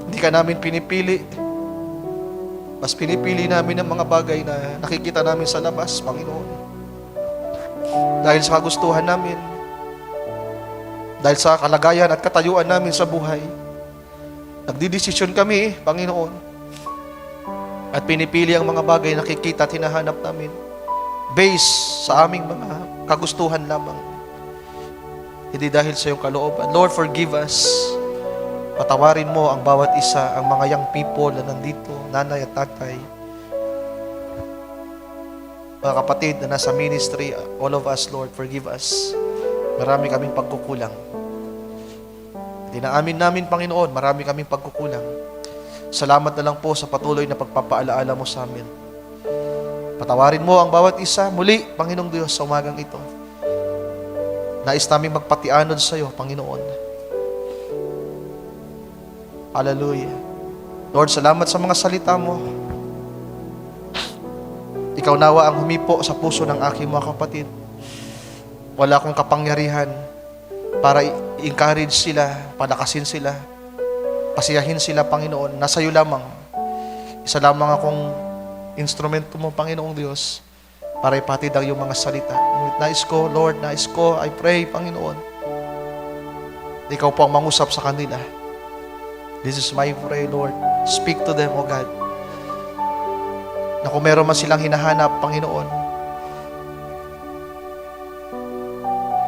Hindi ka namin pinipili. Mas pinipili namin ang mga bagay na nakikita namin sa labas, Panginoon. Dahil sa kagustuhan namin. Dahil sa kalagayan at katayuan namin sa buhay, nagdidesisyon kami, Panginoon, at pinipili ang mga bagay na nakikita at hinahanap namin based sa aming mga kagustuhan lamang. Hindi dahil sa iyong kalooban. Lord, forgive us. Patawarin mo ang bawat isa, ang mga young people na nandito, nanay at tatay, mga kapatid na nasa ministry, all of us, Lord, forgive us. Marami kaming pagkukulang. Dinaamin namin, Panginoon, marami kaming pagkukulang. Salamat na lang po sa patuloy na pagpapaalaala mo sa amin. Patawarin mo ang bawat isa. Muli, Panginoong Diyos, sa umagang ito, nais namin magpatianod sa iyo, Panginoon. Hallelujah. Lord, salamat sa mga salita mo. Ikaw nawa ang humipo sa puso ng aking mga kapatid. Wala akong kapangyarihan para i-encourage sila, palakasin sila, pasiyahin sila, Panginoon. Nasa iyo lamang. Isa lamang akong instrumento mo, Panginoong Diyos, para ipatid ang iyong mga salita. Nais ko, Lord, nais ko, I pray, Panginoon, ikaw po ang mangusap sa kanila. This is my prayer, Lord. Speak to them, O God. Na kung meron man silang hinahanap, Panginoon,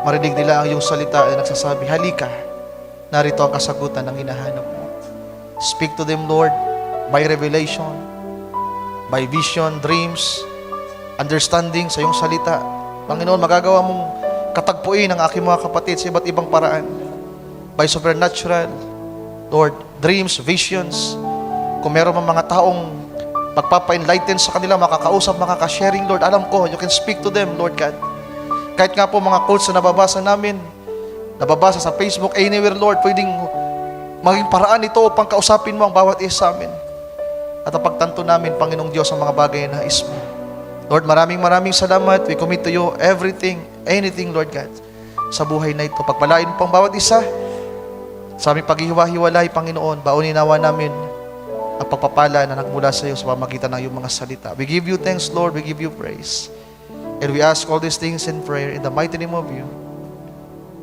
marinig nila ang iyong salita na nagsasabi, halika, narito ang kasagutan ng hinahanap mo. Speak to them, Lord, by revelation, by vision, dreams, understanding sa iyong salita. Panginoon, magagawa mong katagpuin ang aking mga kapatid sa iba't ibang paraan. By supernatural, Lord, dreams, visions. Kung meron man mga taong magpapa-enlighten sa kanila, makakausap, makaka-sharing, Lord, alam ko, you can speak to them, Lord God. Kahit nga po mga quotes na nababasa namin, nababasa sa Facebook, anywhere, Lord, pwedeng maging paraan ito upang kausapin mo ang bawat isa sa amin. At ang pagtanto namin, Panginoong Diyos, ang mga bagay na nais mo. Lord, maraming salamat. We commit to you everything, anything, Lord God, sa buhay na ito. Pagpalain mo pang bawat isa, sa aming paghihiwa-hiwalay, Panginoon, baunin nawa namin ang pagpapala na nagmula sa iyo sa pamagitan ng iyong mga salita. We give you thanks, Lord. We give you praise. And we ask all these things in prayer in the mighty name of you,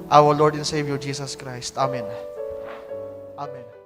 our Lord and Savior, Jesus Christ. Amen. Amen.